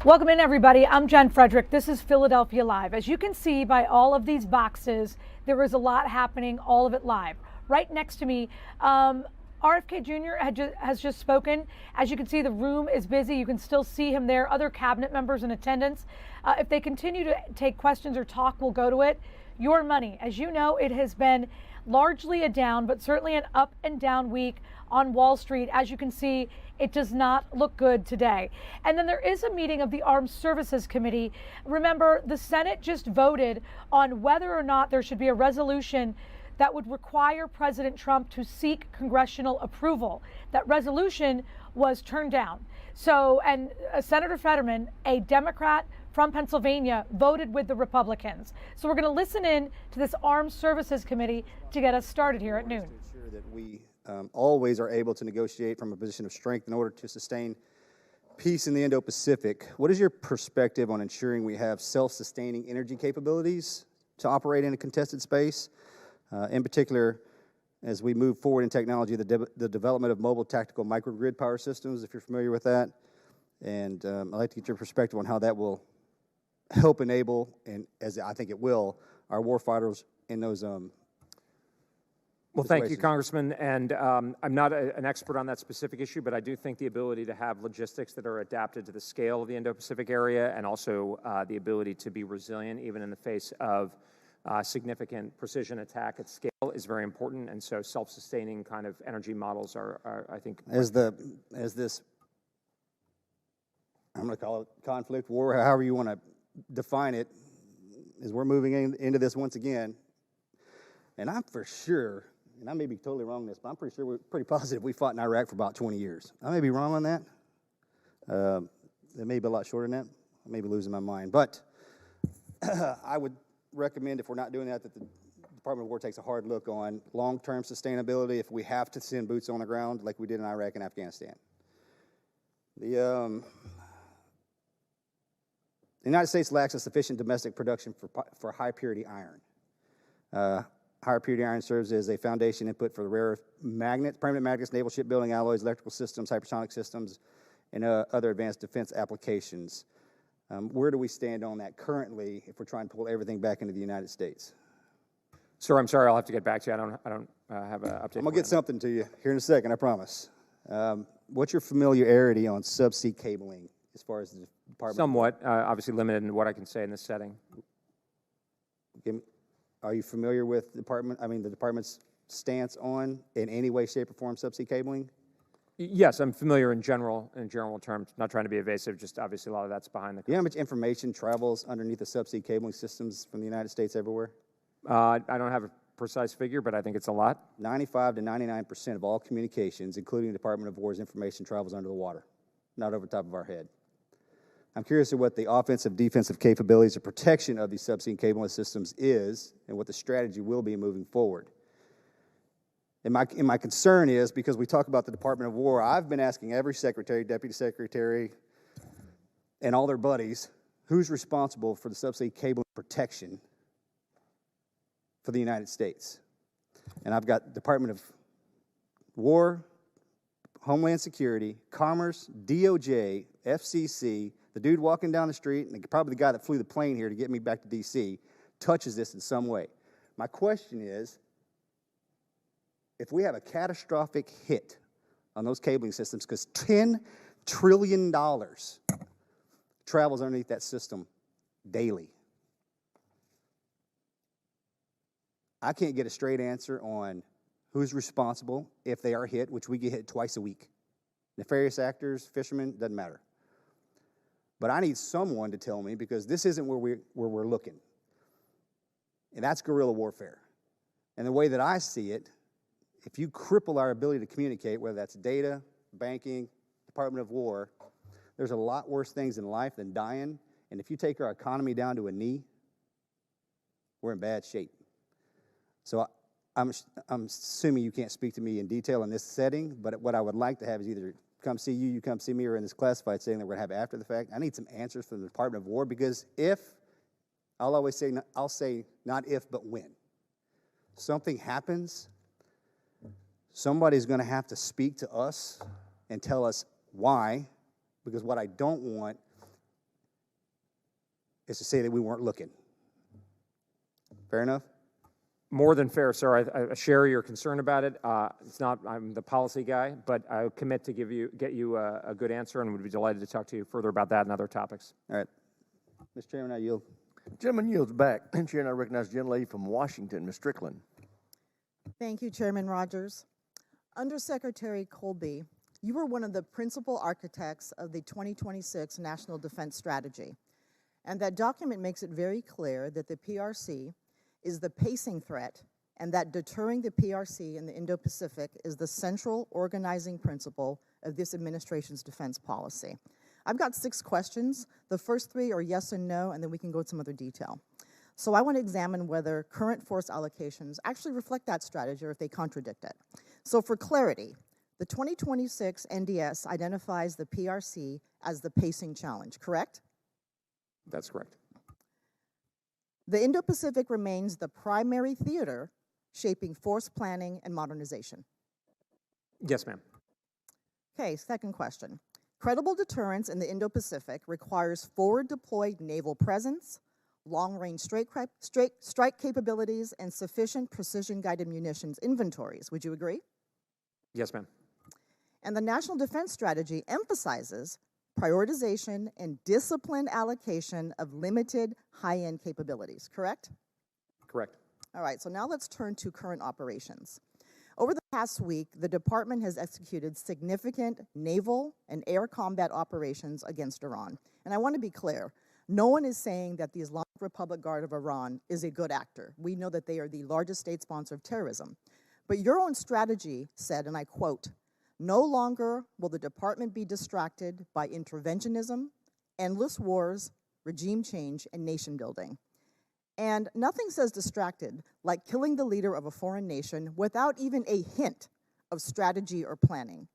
Welcome in, everybody. I'm Jen Frederick. This is Philadelphia Live. As you can see by all of these boxes, there is a lot happening, all of it live. Right next to me, RFK Jr. has just spoken. As you can see, the room is busy. You can still see him there. Other cabinet members in attendance. If they continue to take questions or talk, we'll go to it. Your money. As you know, it has been largely a down, but certainly an up and down week on Wall Street. As you can see, it does not look good today. And then there is a meeting of the Armed Services Committee. Remember, the Senate just voted on whether or not there should be a resolution that would require President Trump to seek congressional approval. That resolution was turned down. So, and Senator Fetterman, a Democrat from Pennsylvania, voted with the Republicans. So we're going to listen in to this Armed Services Committee to get us started here at noon. To ensure that we always are able to negotiate from a position of strength in order to sustain peace in the Indo-Pacific. What is your perspective on ensuring we have self-sustaining energy capabilities to operate in a contested space? In particular, as we move forward in technology, the development of mobile tactical microgrid power systems, if you're familiar with that. And I'd like to get your perspective on how that will help enable, and as I think it will, our warfighters in those Well, thank you, Congressman. And I'm not an expert on that specific issue, but I do think the ability to have logistics that are adapted to the scale of the Indo-Pacific area, and also the ability to be resilient even in the face of significant precision attack at scale is very important. And so self-sustaining kind of energy models are I think... As this, I'm going to call it conflict, war, however you want to define it, as we're moving into this once again, and I'm for sure, and I may be totally wrong on this, but I'm pretty sure we're pretty positive we fought in Iraq for about 20 years. I may be wrong on that. It may be a lot shorter than that. I may be losing my mind. But I would recommend, if we're not doing that, that the Department of War takes a hard look on long-term sustainability if we have to send boots on the ground like we did in Iraq and Afghanistan. The United States lacks a sufficient domestic production for high-purity iron. High-purity iron serves as a foundation input for the rare earth magnets, permanent magnets, naval shipbuilding alloys, electrical systems, hypersonic systems, and other advanced defense applications. Where do we stand on that currently if we're trying to pull everything back into the United States? Sir, I'm sorry, I'll have to get back to you. I don't have an update. I'm going to get something to you here in a second, I promise. What's your familiarity on subsea cabling as far as the department? Somewhat, obviously limited in what I can say in this setting. Are you familiar with the department's stance on, in any way, shape, or form, subsea cabling? Yes, I'm familiar in general terms, not trying to be evasive, just obviously a lot of that's behind the... Do you know how much information travels underneath the subsea cabling systems from the United States everywhere? I don't have a precise figure, but I think it's a lot. 95 to 99% of all communications, including the Department of War's information, travels under the water, not over the top of our head. I'm curious of what the offensive, defensive capabilities of protection of these subsea cabling systems is and what the strategy will be moving forward. And my concern is, because we talk about the Department of War, I've been asking every secretary, deputy secretary, and all their buddies, who's responsible for the subsea cabling protection for the United States? And I've got Department of War, Homeland Security, Commerce, DOJ, FCC, the dude walking down the street, and probably the guy that flew the plane here to get me back to D.C., touches this in some way. My question is, if we have a catastrophic hit on those cabling systems, because $10 trillion travels underneath that system daily, I can't get a straight answer on who's responsible if they are hit, which we get hit twice a week. Nefarious actors, fishermen, doesn't matter. But I need someone to tell me, because this isn't where we're looking. And that's guerrilla warfare. And the way that I see it, if you cripple our ability to communicate, whether that's data, banking, Department of War, there's a lot worse things in life than dying. And if you take our economy down to a knee, we're in bad shape. So I'm assuming you can't speak to me in detail in this setting, but what I would like to have is either come see you come see me, or in this classified setting that we're going to have after the fact. I need some answers from the Department of War, because I'll say not if, but when something happens, somebody's going to have to speak to us and tell us why, because what I don't want is to say that we weren't looking. Fair enough? More than fair, sir. I share your concern about it. It's not, I'm the policy guy, but I commit to get you a good answer, and would be delighted to talk to you further about that and other topics. All right. Mr. Chairman, I yield. Gentleman yields back. Chair, and I recognize the gentlelady from Washington, Ms. Strickland. Thank you, Chairman Rogers. Undersecretary Colby, you were one of the principal architects of the 2026 National Defense Strategy, and that document makes it very clear that the PRC is the pacing threat, and that deterring the PRC in the Indo-Pacific is the central organizing principle of this administration's defense policy. I've got 6 questions. The first 3 are yes and no, and then we can go into some other detail. So I want to examine whether current force allocations actually reflect that strategy or if they contradict it. So for clarity, the 2026 NDS identifies the PRC as the pacing challenge, correct? That's correct. The Indo-Pacific remains the primary theater shaping force planning and modernization. Yes, ma'am. Okay, second question. Credible deterrence in the Indo-Pacific requires forward-deployed naval presence, long-range strike capabilities, and sufficient precision-guided munitions inventories. Would you agree? Yes, ma'am. And the National Defense Strategy emphasizes prioritization and disciplined allocation of limited high-end capabilities, correct? Correct. All right, so now let's turn to current operations. Over the past week, the department has executed significant naval and air combat operations against Iran. And I want to be clear, no one is saying that the Islamic Republic Guard of Iran is a good actor. We know that they are the largest state sponsor of terrorism. But your own strategy said, and I quote, "No longer will the department be distracted by interventionism, endless wars, regime change, and nation building." And nothing says distracted like killing the leader of a foreign nation without even a hint of strategy or planning.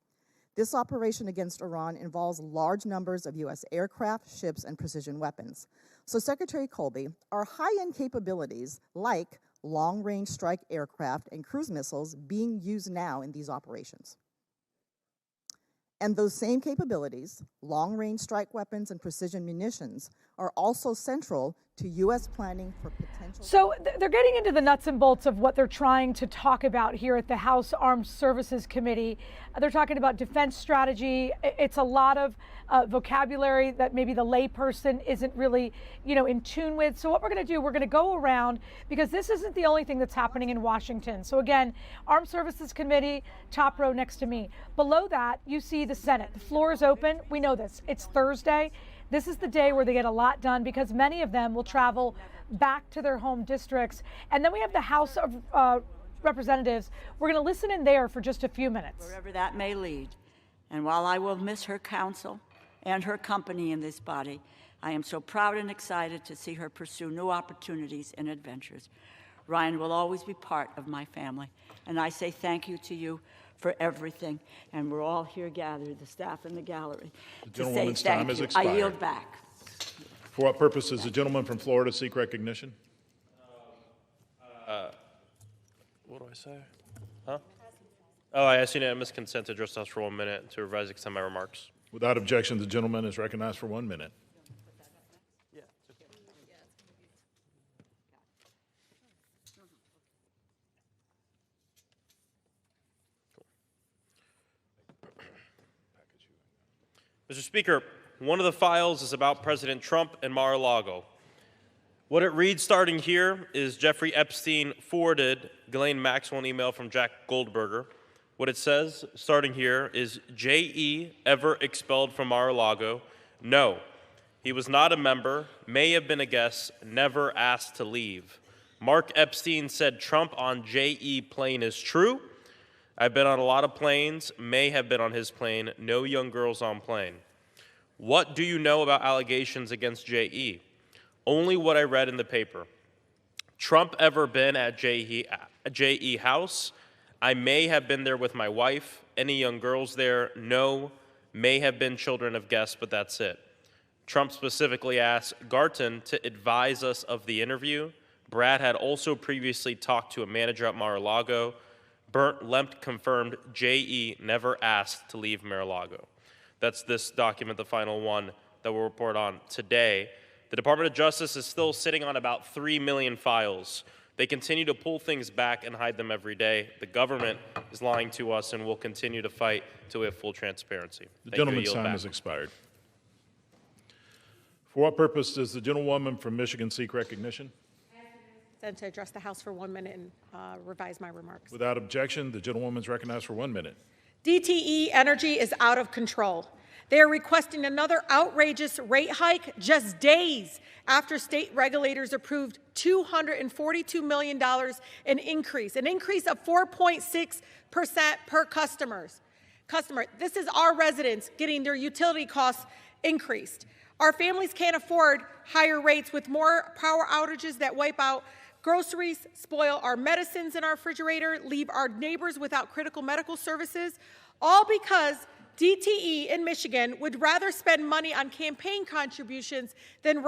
This operation against Iran involves large numbers of U.S. aircraft, ships, and precision weapons. So Secretary Colby, are high-end capabilities like long-range strike aircraft and cruise missiles being used now in these operations? And those same capabilities, long-range strike weapons and precision munitions, are also central to U.S. planning for potential... So they're getting into the nuts and bolts of what they're trying to talk about here at the House Armed Services Committee. They're talking about defense strategy. It's a lot of vocabulary that maybe the layperson isn't really, in tune with. So what we're going to do, we're going to go around, because this isn't the only thing that's happening in Washington. So again, Armed Services Committee, top row next to me. Below that, you see the Senate. The floor is open. We know this. It's Thursday. This is the day where they get a lot done, because many of them will travel back to their home districts. And then we have the House of Representatives. We're going to listen in there for just a few minutes. Wherever that may lead. And while I will miss her counsel and her company in this body, I am so proud and excited to see her pursue new opportunities and adventures. Ryan will always be part of my family. And I say thank you to you for everything. And we're all here gathered, the staff in the gallery, to say thank you. I yield back. For what purpose does the gentleman from Florida seek recognition? What do I say? Huh? Oh, I ask unanimous consent to address the House for 1 minute to revise and extend my remarks. Without objection, the gentleman is recognized for 1 minute. Mr. Speaker, one of the files is about President Trump and Mar-a-Lago. What it reads starting here is Jeffrey Epstein forwarded Ghislaine Maxwell an email from Jack Goldberger. What it says starting here is, J.E. ever expelled from Mar-a-Lago? No. He was not a member, may have been a guest, never asked to leave. Mark Epstein said Trump on J.E. plane is true. I've been on a lot of planes, may have been on his plane, no young girls on plane. What do you know about allegations against J.E.? Only what I read in the paper. Trump ever been at J.E. house? I may have been there with my wife. Any young girls there? No. May have been children of guests, but that's it. Trump specifically asked Garton to advise us of the interview. Brad had also previously talked to a manager at Mar-a-Lago. Bernd Lempt confirmed J.E. never asked to leave Mar-a-Lago. That's this document, the final one that we'll report on today. The Department of Justice is still sitting on about 3 million files. They continue to pull things back and hide them every day. The government is lying to us, and we'll continue to fight until we have full transparency. The Thank you. I gentleman's yield time back. has expired. For what purpose does the gentlewoman from Michigan seek recognition? And to address the House for 1 minute and revise my remarks. Without objection, the gentlewoman is recognized for 1 minute. DTE Energy is out of control. They are requesting another outrageous rate hike just days after state regulators approved $242 million in increase, an increase of 4.6% per customer. This is our residents getting their utility costs increased. Our families can't afford higher rates with more power outages that wipe out groceries, spoil our medicines in our refrigerator, leave our neighbors without critical medical services, all because DTE in Michigan would rather spend money on campaign contributions than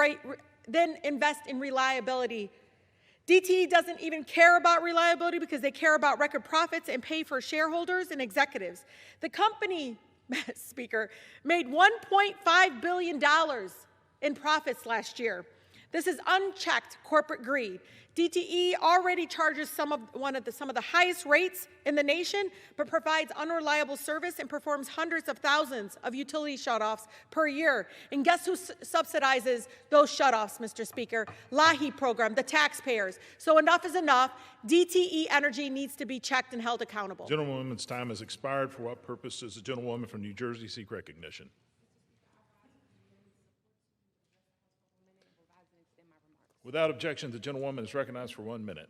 invest in reliability. DTE doesn't even care about reliability because they care about record profits and pay for shareholders and executives. The company, Speaker, made $1.5 billion in profits last year. This is unchecked corporate greed. DTE already charges some of the highest rates in the nation, but provides unreliable service and performs hundreds of thousands of utility shutoffs per year. And guess who subsidizes those shutoffs, Mr. Speaker? LAHI program, the taxpayers. So enough is enough. DTE Energy needs to be checked and held accountable. Gentlewoman's time has expired. For what purpose does the gentlewoman from New Jersey seek recognition? Without objection, the gentlewoman is recognized for 1 minute.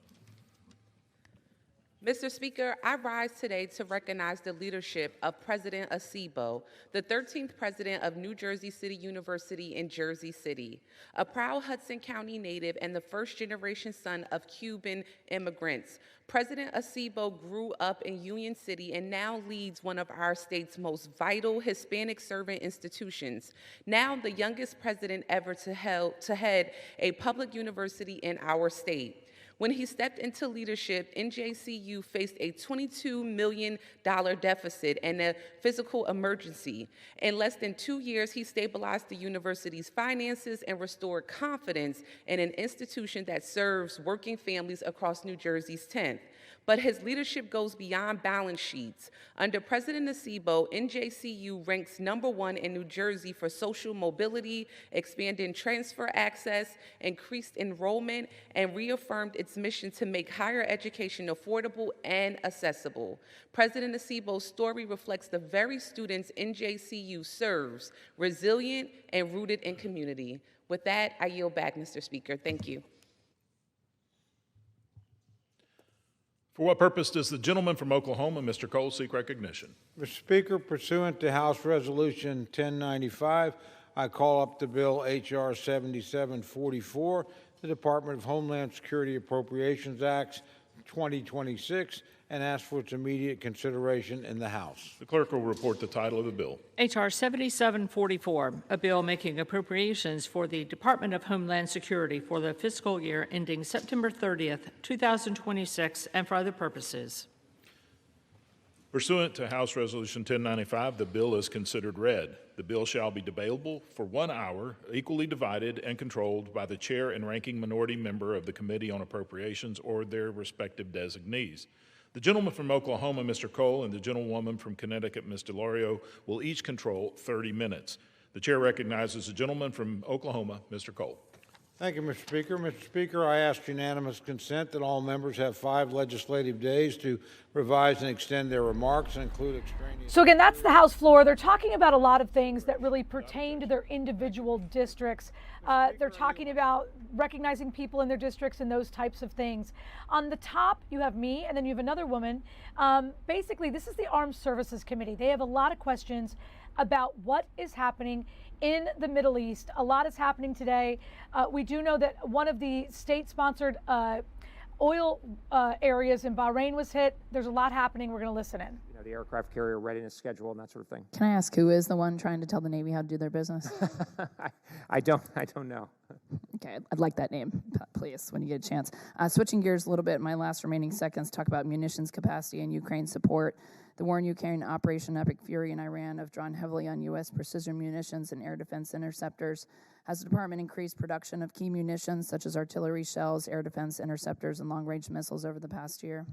Mr. Speaker, I rise today to recognize the leadership of President Acebo, the 13th president of New Jersey City University in Jersey City, a proud Hudson County native and the first-generation son of Cuban immigrants. President Acebo grew up in Union City and now leads one of our state's most vital Hispanic servant institutions, now the youngest president ever to head a public university in our state. When he stepped into leadership, NJCU faced a $22 million deficit and a physical emergency. In less than 2 years, he stabilized the university's finances and restored confidence in an institution that serves working families across New Jersey's 10th. But his leadership goes beyond balance sheets. Under President Acebo, NJCU ranks #1 in New Jersey for social mobility, expanded transfer access, increased enrollment, and reaffirmed its mission to make higher education affordable and accessible. President Acebo's story reflects the very students NJCU serves, resilient and rooted in community. With that, I yield back, Mr. Speaker. Thank you. For what purpose does the gentleman from Oklahoma, Mr. Cole, seek recognition? Mr. Speaker, pursuant to House Resolution 1095, I call up the bill H.R. 7744, the Department of Homeland Security Appropriations Act 2026, and ask for its immediate consideration in the House. The clerk will report the title of the bill. H.R. 7744, a bill making appropriations for the Department of Homeland Security for the fiscal year ending September 30th, 2026, and for other purposes. Pursuant to House Resolution 1095, the bill is considered read. The bill shall be debatable for 1 hour, equally divided and controlled by the chair and ranking minority member of the Committee on Appropriations or their respective designees. The gentleman from Oklahoma, Mr. Cole, and the gentlewoman from Connecticut, Ms. DeLario, will each control 30 minutes. The chair recognizes the gentleman from Oklahoma, Mr. Cole. Thank you, Mr. Speaker. Mr. Speaker, I ask unanimous consent that all members have 5 legislative days to revise and extend their remarks and include extraneous. So again, that's the House floor. They're talking about a lot of things that really pertain to their individual districts. They're talking about recognizing people in their districts and those types of things. On the top, you have me, and then you have another woman. Basically, this is the Armed Services Committee. They have a lot of questions about what is happening in the Middle East. A lot is happening today. We do know that one of the state-sponsored oil areas in Bahrain was hit. There's a lot happening. We're going to listen in. The aircraft carrier readiness schedule and that sort of thing. Can I ask who is the one trying to tell the Navy how to do their business? I don't know. Okay, I'd like that name, please, when you get a chance. Switching gears a little bit, in my last remaining seconds, talk about munitions capacity and Ukraine support. The war in Ukraine, Operation Epic Fury in Iran have drawn heavily on U.S. precision munitions and air defense interceptors. Has the department increased production of key munitions such as artillery shells, air defense interceptors, and long-range missiles over the past year?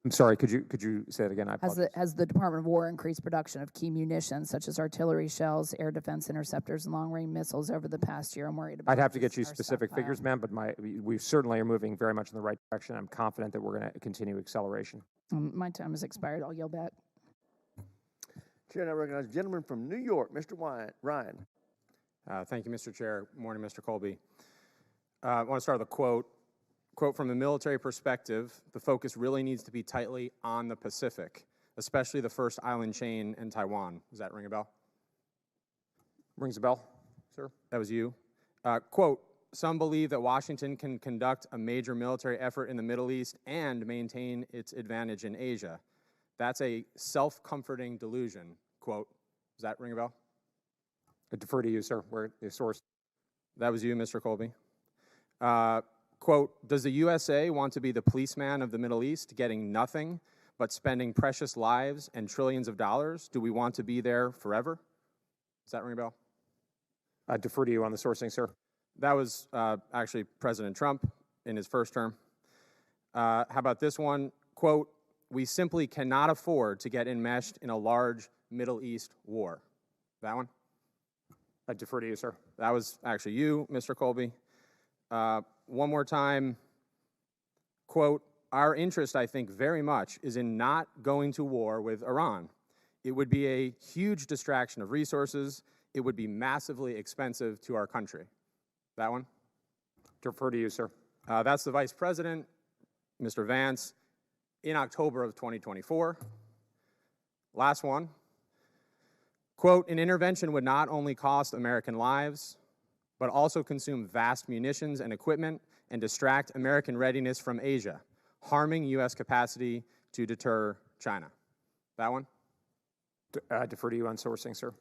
I'm sorry, could you say that again? I apologize. Has the Department of War increased production of key munitions such as artillery shells, air defense interceptors, and long-range missiles over the past year? I'm worried about. I'd have to get you specific figures, ma'am, but we certainly are moving very much in the right direction. I'm confident that we're going to continue acceleration. My time has expired. I'll yield back. Chair, now recognize the gentleman from New York, Mr. Ryan. Thank you, Mr. Chair. Morning, Mr. Colby. I want to start with a quote. Quote, from a military perspective, the focus really needs to be tightly on the Pacific, especially the first island chain in Taiwan. Does that ring a bell? Rings a bell, sir? That was you. Quote, some believe that Washington can conduct a major military effort in the Middle East and maintain its advantage in Asia. That's a self-comforting delusion, quote. Does that ring a bell? I defer to you, sir. Where the source? That was you, Mr. Colby. Quote, does the USA want to be the policeman of the Middle East, getting nothing but spending precious lives and trillions of dollars? Do we want to be there forever? Does that ring a bell? I defer to you on the sourcing, sir. That was actually President Trump in his first term. How about this one? Quote, we simply cannot afford to get enmeshed in a large Middle East war. That one? I defer to you, sir. That was actually you, Mr. Colby. One more time, quote, our interest, I think, very much is in not going to war with Iran. It would be a huge distraction of resources. It would be massively expensive to our country. That one? Defer to you, sir. That's the Vice President, Mr. Vance, in October of 2024. Last one. Quote, an intervention would not only cost American lives, but also consume vast munitions and equipment and distract American readiness from Asia, harming U.S. capacity to deter China. That one? Defer to you on sourcing, sir.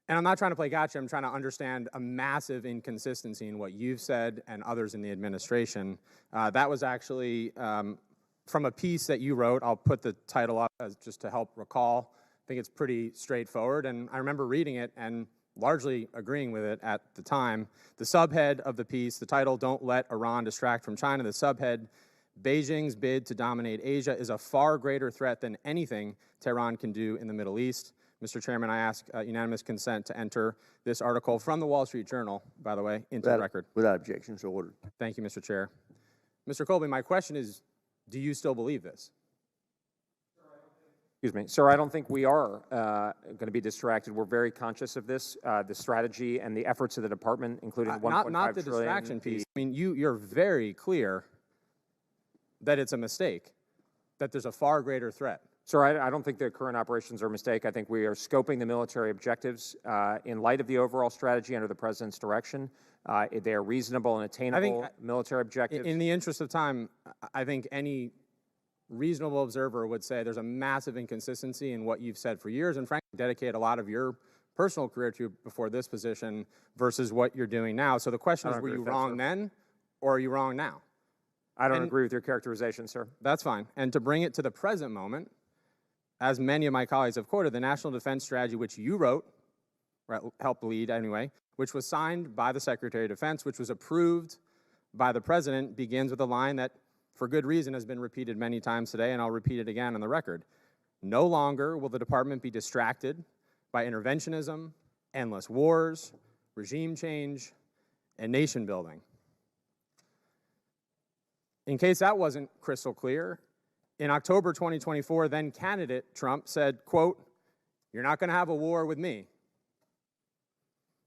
And I'm not trying to play gotcha. I'm trying to understand a massive inconsistency in what you've said and others in the administration. That was actually from a piece that you wrote. I'll put the title up just to help recall. I think it's pretty straightforward. And I remember reading it and largely agreeing with it at the time. The subhead of the piece, the title, Don't Let Iran Distract from China, the subhead, Beijing's bid to dominate Asia is a far greater threat than anything Tehran can do in the Middle East. Mr. Chairman, I ask unanimous consent to enter this article from the Wall Street Journal, by the way, into the record. Without objection, so ordered. Thank you, Mr. Chair. Mr. Colby, my question is, do you still believe this? Excuse me. Sir, I don't think we are going to be distracted. We're very conscious of this, the strategy and the efforts of the department, including 1.5 trillion. Not the distraction piece. I mean, you're very clear that it's a mistake, that there's a far greater threat. Sir, I don't think the current operations are a mistake. I think we are scoping the military objectives in light of the overall strategy under the President's direction. They are reasonable and attainable military objectives. In the interest of time, I think any reasonable observer would say there's a massive inconsistency in what you've said for years and frankly dedicate a lot of your personal career to before this position versus what you're doing now. So the question is, were you wrong then or are you wrong now? I don't agree with your characterization, sir. That's fine. And to bring it to the present moment, as many of my colleagues have quoted, the National Defense Strategy, which you wrote, or helped lead anyway, which was signed by the Secretary of Defense, which was approved by the President, begins with a line that for good reason has been repeated many times today, and I'll repeat it again on the record. No longer will the department be distracted by interventionism, endless wars, regime change, and nation building. In case that wasn't crystal clear, in October 2024, then candidate Trump said, quote, you're not going to have a war with me.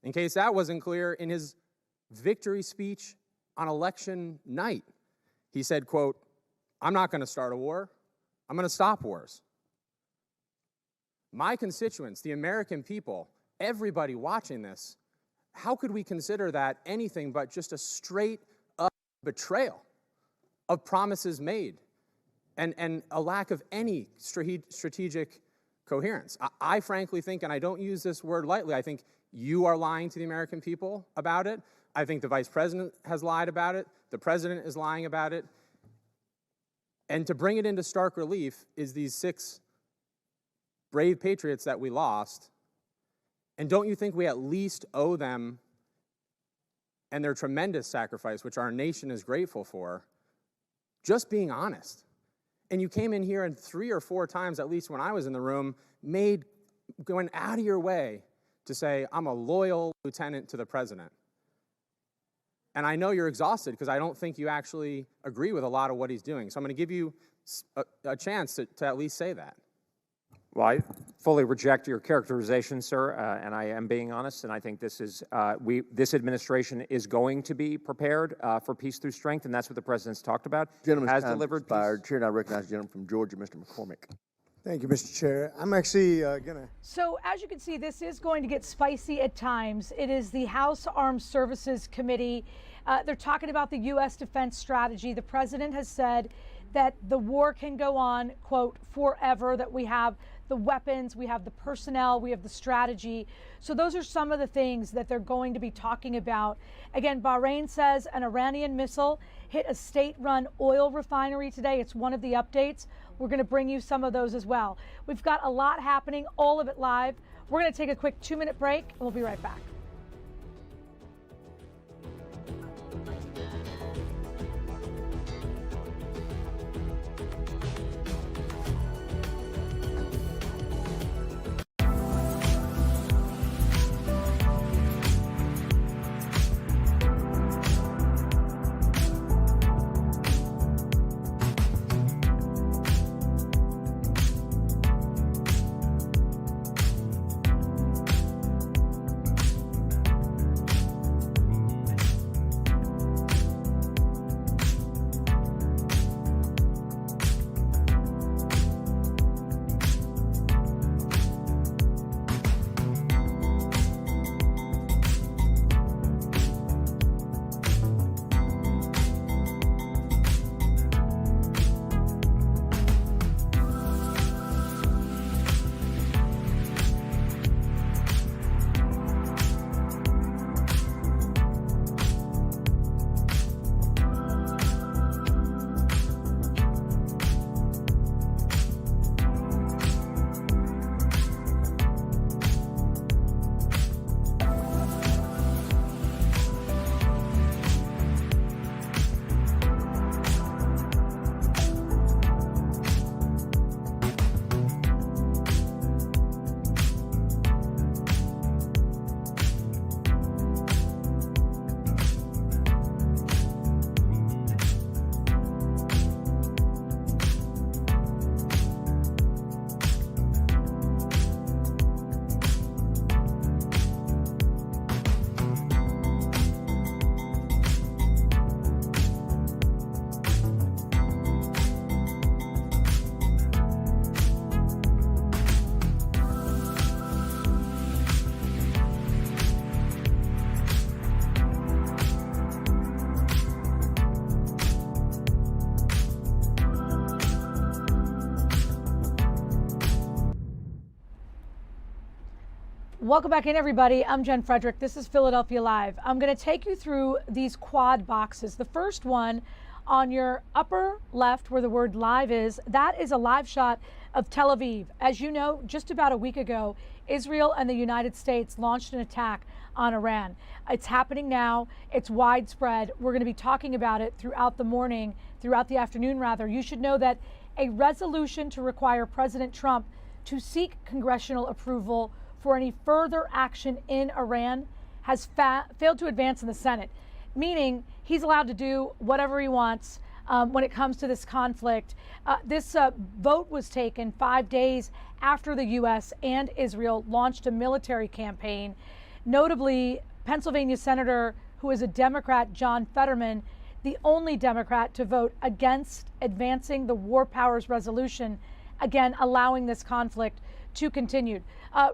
In case that wasn't clear, in his victory speech on election night, he said, quote, I'm not going to start a war. I'm going to stop wars. My constituents, the American people, everybody watching this, how could we consider that anything but just a straight up betrayal of promises made and a lack of any strategic coherence? I frankly think, and I don't use this word lightly, I think you are lying to the American people about it. I think the Vice President has lied about it. The President is lying about it. And to bring it into stark relief is these 6 brave patriots that we lost. And don't you think we at least owe them and their tremendous sacrifice, which our nation is grateful for, just being honest? And you came in here and 3 or 4 times, at least when I was in the room, going out of your way to say, I'm a loyal lieutenant to the president. And I know you're exhausted because I don't think you actually agree with a lot of what he's doing. So I'm going to give you a chance to at least say that. Well, I fully reject your characterization, sir, and I am being honest, and I think this is, this administration is going to be prepared for peace through strength, and that's what the president's talked about. Gentleman's has time delivered expired. Chair, now recognize the gentleman from Georgia, Mr. McCormick. Thank you, Mr. Chair. I'm actually going to... So as you can see, this is going to get spicy at times. It is the House Armed Services Committee. They're talking about the U.S. defense strategy. The president has said that the war can go on, quote, forever, that we have the weapons, we have the personnel, we have the strategy. So those are some of the things that they're going to be talking about. Again, Bahrain says an Iranian missile hit a state-run oil refinery today. It's one of the updates. We're going to bring you some of those as well. We've got a lot happening, all of it live. We're going to take a quick 2-minute break, and we'll be right back. Welcome back in, everybody. I'm Jen Frederick. This is Philadelphia Live. I'm going to take you through these quad boxes. The first one on your upper left where the word live is, that is a live shot of Tel Aviv. As you know, just about a week ago, Israel and the United States launched an attack on Iran. It's happening now. It's widespread. We're going to be talking about it throughout the morning, throughout the afternoon, rather. You should know that a resolution to require President Trump to seek congressional approval for any further action in Iran has failed to advance in the Senate, meaning he's allowed to do whatever he wants when it comes to this conflict. This vote was taken 5 days after the U.S. and Israel launched a military campaign. Notably, Pennsylvania Senator, who is a Democrat, John Fetterman, the only Democrat to vote against advancing the War Powers Resolution, again, allowing this conflict to continue.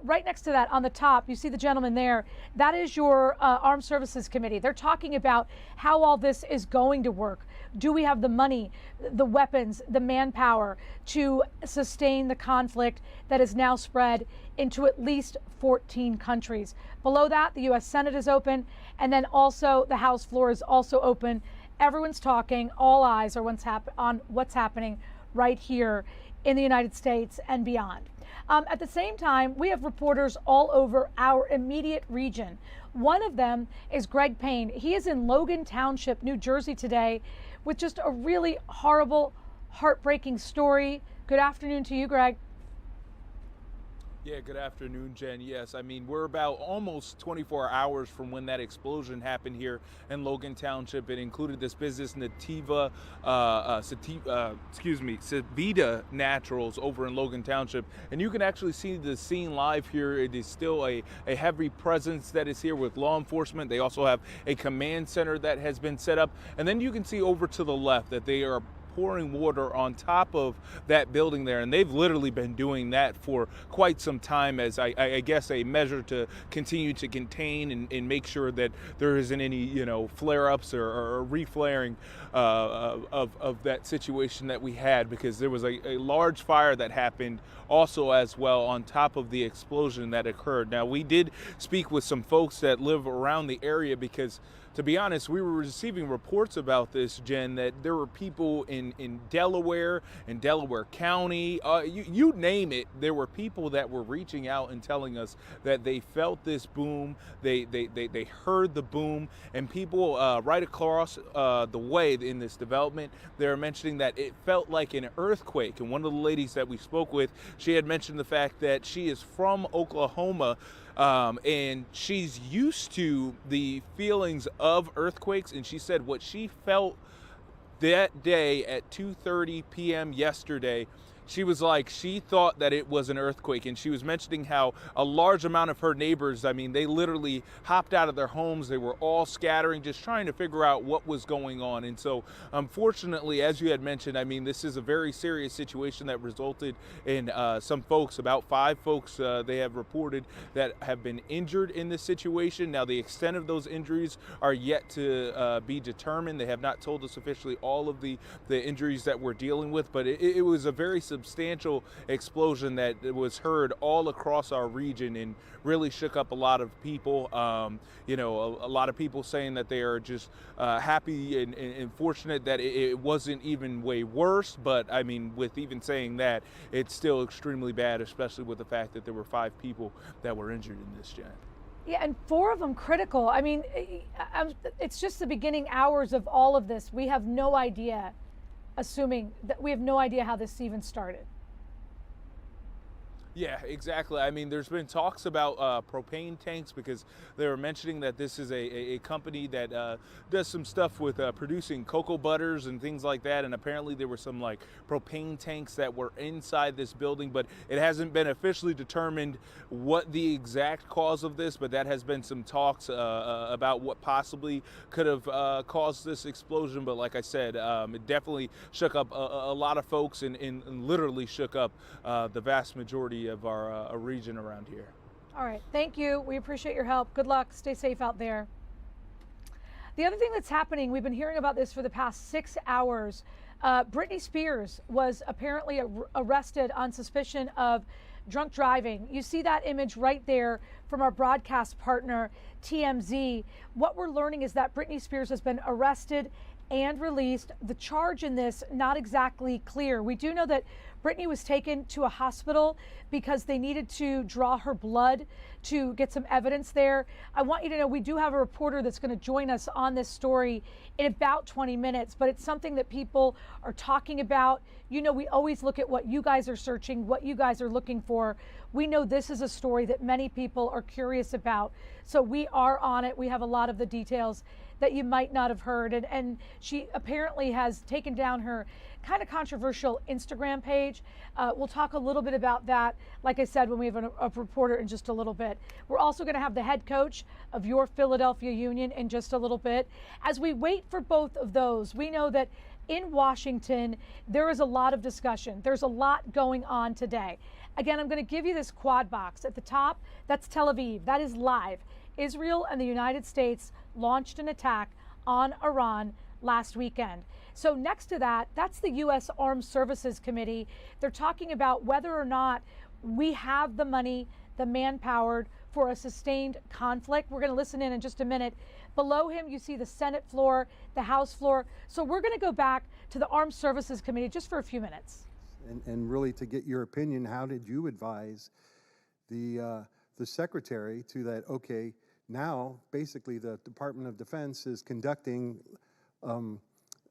Right next to that, on the top, you see the gentleman there. That is your Armed Services Committee. They're talking about how all this is going to work. Do we have the money, the weapons, the manpower to sustain the conflict that is now spread into at least 14 countries? Below that, the U.S. Senate is open, and then also the House floor is also open everyone's talking, all eyes are on what's happening right here in the United States and beyond. At the same time, we have reporters all over our immediate region. One of them is Greg Payne. He is in Logan Township, New Jersey today with just a really horrible, heartbreaking story. Good afternoon to you, Greg. Yeah, good afternoon, Jen. Yes, I mean, we're about almost 24 hours from when that explosion happened here in Logan Township. It included this business, Savita Naturals over in Logan Township. And you can actually see the scene live here. It is still a heavy presence that is here with law enforcement. They also have a command center that has been set up. And then you can see over to the left that they are pouring water on top of that building there, and they've literally been doing that for quite some time as I guess a measure to continue to contain and make sure that there isn't any flare-ups or reflaring of that situation that we had, because there was a large fire that happened also as well on top of the explosion that occurred. Now, we did speak with some folks that live around the area because, to be honest, we were receiving reports about this, Jen, that there were people in Delaware, in Delaware County, you name it. There were people that were reaching out and telling us that they felt this boom, they heard the boom, and people right across the way in this development, they're mentioning that it felt like an earthquake. And one of the ladies that we spoke with, she had mentioned the fact that she is from Oklahoma, and she's used to the feelings of earthquakes, and she said what she felt that day at 2:30 p.m. yesterday, she was like, she thought that it was an earthquake. And she was mentioning how a large amount of her neighbors, I mean, they literally hopped out of their homes. They were all scattering, just trying to figure out what was going on. And so, unfortunately, as you had mentioned, I mean, this is a very serious situation that resulted in some folks, about 5 folks, they have reported that have been injured in this situation. Now, the extent of those injuries are yet to be determined. They have not told us officially all of the injuries that we're dealing with, but it was a very substantial explosion that was heard all across our region and really shook up a lot of people. A lot of people saying that they are just happy and fortunate that it wasn't even way worse. But I mean, with even saying that, it's still extremely bad, especially with the fact that there were 5 people that were injured in this, Jen. Yeah, and 4 of them critical. I mean, it's just the beginning hours of all of this. We have no idea, assuming that we have no idea how this even started. Yeah, exactly. I mean, there's been talks about propane tanks, because they were mentioning that this is a company that does some stuff with producing cocoa butters and things like that. And apparently there were some like propane tanks that were inside this building, but it hasn't been officially determined what the exact cause of this, but that has been some talks about what possibly could have caused this explosion. But like I said, it definitely shook up a lot of folks and literally shook up the vast majority of our region around here. All right, thank you. We appreciate your help. Good luck. Stay safe out there. The other thing that's happening, we've been hearing about this for the past 6 hours. Britney Spears was apparently arrested on suspicion of drunk driving. You see that image right there from our broadcast partner, TMZ. What we're learning is that Britney Spears has been arrested and released. The charge in this, not exactly clear. We do know that Britney was taken to a hospital because they needed to draw her blood to get some evidence there. I want you to know we do have a reporter that's going to join us on this story in about 20 minutes, but it's something that people are talking about. You know, we always look at what you guys are searching, what you guys are looking for. We know this is a story that many people are curious about. So we are on it. We have a lot of the details that you might not have heard. And she apparently has taken down her kind of controversial Instagram page. We'll talk a little bit about that, like I said, when we have a reporter in just a little bit. We're also going to have the head coach of your Philadelphia Union in just a little bit. As we wait for both of those, we know that in Washington, there is a lot of discussion. There's a lot going on today. Again, I'm going to give you this quad box. At the top, that's Tel Aviv. That is live. Israel and the United States launched an attack on Iran last weekend. So next to that, that's the U.S. Armed Services Committee. They're talking about whether or not we have the money, the manpower for a sustained conflict. We're going to listen in just a minute. Below him, you see the Senate floor, the House floor. So we're going to go back to the Armed Services Committee just for a few minutes. And really, to get your opinion, how did you advise the secretary to that, okay, now basically the Department of Defense is conducting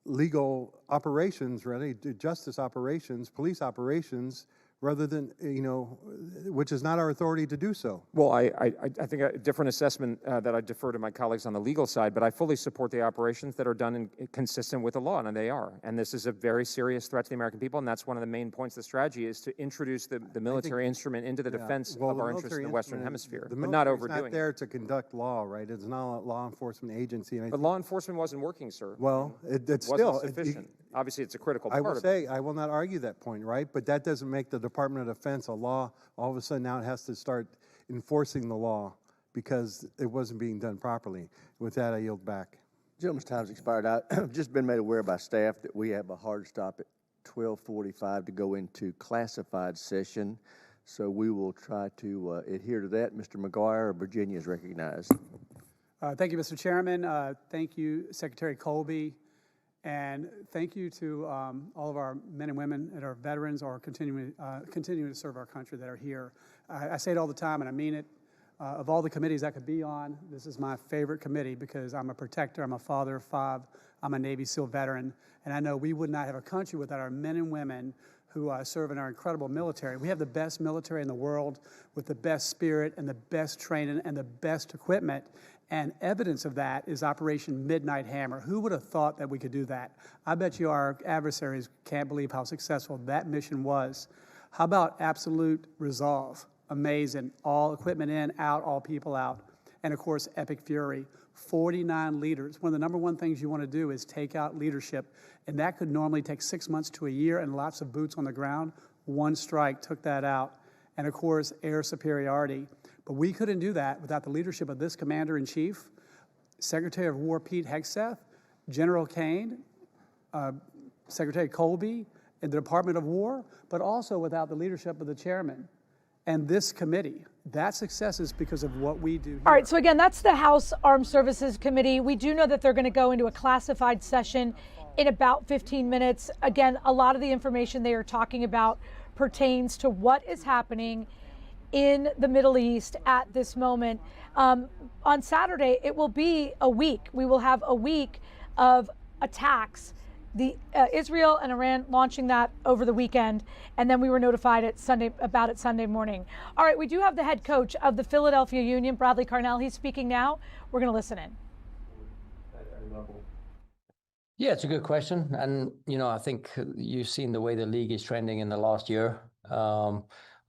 legal operations, really, justice operations, police operations, rather than, which is not our authority to do so. Well, I think a different assessment that I defer to my colleagues on the legal side, but I fully support the operations that are done consistent with the law, and they are. And this is a very serious threat to the American people, and that's one of the main points of the strategy is to introduce the military instrument into the defense of our interests in the Western Hemisphere, but not overdoing it. It's not there to conduct law, right? It's not a law enforcement agency. But law enforcement wasn't working, sir. Well, it's still sufficient. Obviously, it's a critical part of it. I will not argue that point, right? But that doesn't make the Department of Defense a law. All of a sudden now it has to start enforcing the law because it wasn't being done properly. With that, I yield back. Gentleman's time's expired. I've just been made aware by staff that we have a hard stop at 12:45 to go into classified session. So we will try to adhere to that. Mr. McGuire of Virginia is recognized. Thank you, Mr. Chairman. Thank you, Secretary Colby. And thank you to all of our men and women that are veterans or continuing to serve our country that are here. I say it all the time, and I mean it. Of all the committees I could be on, this is my favorite committee because I'm a protector, I'm a father of 5, I'm a Navy SEAL veteran, and I know we would not have a country without our men and women who serve in our incredible military. We have the best military in the world with the best spirit and the best training and the best equipment. And evidence of that is Operation Midnight Hammer. Who would have thought that we could do that? I bet you our adversaries can't believe how successful that mission was. How about Absolute Resolve? Amazing. All equipment in, out, all people out. And of course, Epic Fury. 49 leaders. One of the number one things you want to do is take out leadership. And that could normally take 6 months to a year and lots of boots on the ground. One strike took that out. And of course, air superiority. But we couldn't do that without the leadership of this Commander-in-Chief, Secretary of War Pete Hegseth, General Kane, Secretary Colby, and the Department of War, but also without the leadership of the chairman and this committee. That success is because of what we do here. All right, so again, that's the House Armed Services Committee. We do know that they're going to go into a classified session in about 15 minutes. Again, a lot of the information they are talking about pertains to what is happening in the Middle East at this moment. On Saturday, it will be a week. We will have a week of attacks. Israel and Iran launching that over the weekend, and then we were notified about it Sunday morning. All right, we do have the head coach of the Philadelphia Union, Bradley Carnell. He's speaking now. We're going to listen in. Yeah, it's a good question. And, I think you've seen the way the league is trending in the last year.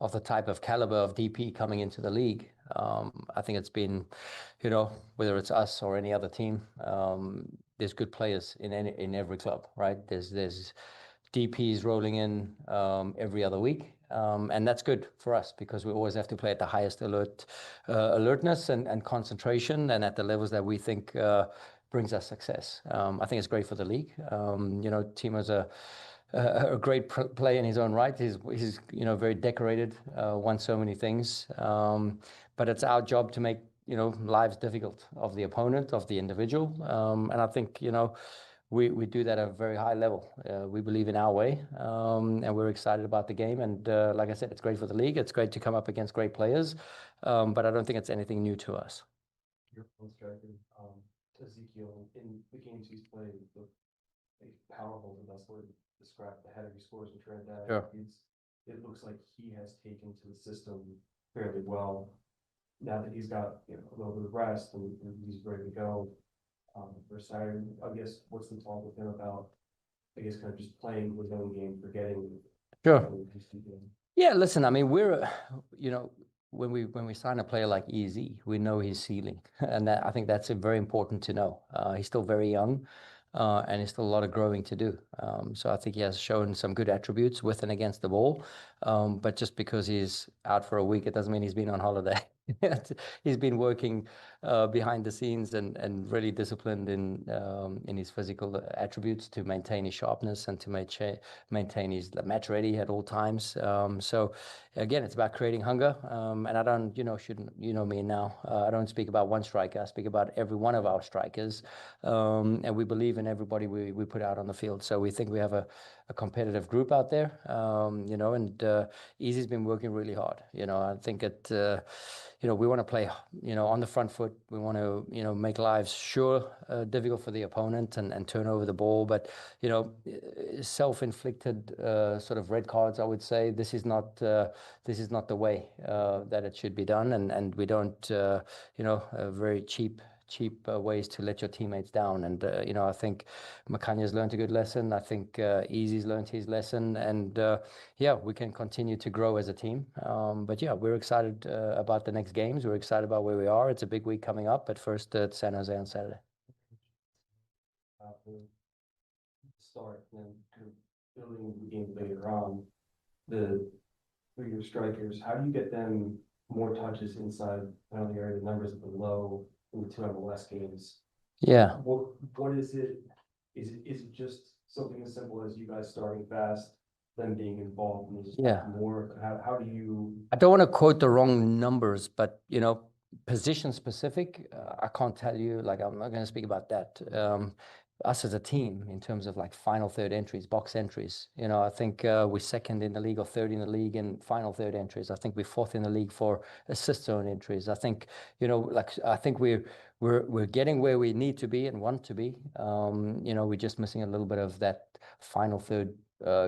Of the type of caliber of DP coming into the league. I think it's been, whether it's us or any other team, there's good players in every club, right? There's DPs rolling in every other week, and that's good for us because we always have to play at the highest alertness and concentration, and at the levels that we think brings us success. I think it's great for the league. Timo's a great player in his own right. He's very decorated, won so many things. But it's our job to make, lives difficult of the opponent, of the individual. And I think, we do that at a very high level. We believe in our way, and we're excited about the game. And like I said, it's great for the league. It's great to come up against great players. But I don't think it's anything new to us. Your phone striker, Ezekiel, in the games he's played, powerful is the best word to describe the header he scores and tread that. Sure. It looks like he has taken to the system fairly well. Now that he's got a little bit of rest and he's ready to go for Saturday, I guess what's the talk with him about? I guess kind of just playing his own game, forgetting. Sure. Yeah, listen, I mean, we're when we sign a player like EZ, we know his ceiling, and I think that's very important to know. He's still very young. And there's still a lot of growing to do. So I think he has shown some good attributes with and against the ball. But just because he's out for a week, it doesn't mean he's been on holiday. He's been working behind the scenes and really disciplined in his physical attributes to maintain his sharpness and to maintain his match ready at all times. So again, it's about creating hunger. And I don't, you know me now. I don't speak about one striker. I speak about every one of our strikers. And we believe in everybody we put out on the field. So we think we have a competitive group out there, and Easy's been working really hard. I think we want to play, on the front foot. We want to, make lives difficult for the opponent and turn over the ball. But, self-inflicted sort of red cards, I would say, this is not the way that it should be done. And we don't, very cheap ways to let your teammates down. And, I think Makanya's learned a good lesson. I think Easy's learned his lesson. And we can continue to grow as a team. But we're excited about the next games. We're excited about where we are. It's a big week coming up, at first at San Jose on Saturday. Start and kind of building the game later on, for your strikers, how do you get them more touches inside penalty area? The numbers have been low in the two MLS games. Yeah. What is it? Is it just something as simple as you guys starting fast, them being involved in more? How do you? I don't want to quote the wrong numbers, but position specific, I can't tell you. Like, I'm not going to speak about that. Us as a team, in terms of like final third entries, box entries, I think we're second in the league or third in the league in final third entries. I think we're fourth in the league for assist zone entries. I think, I think we're getting where we need to be and want to be. We're just missing a little bit of that final third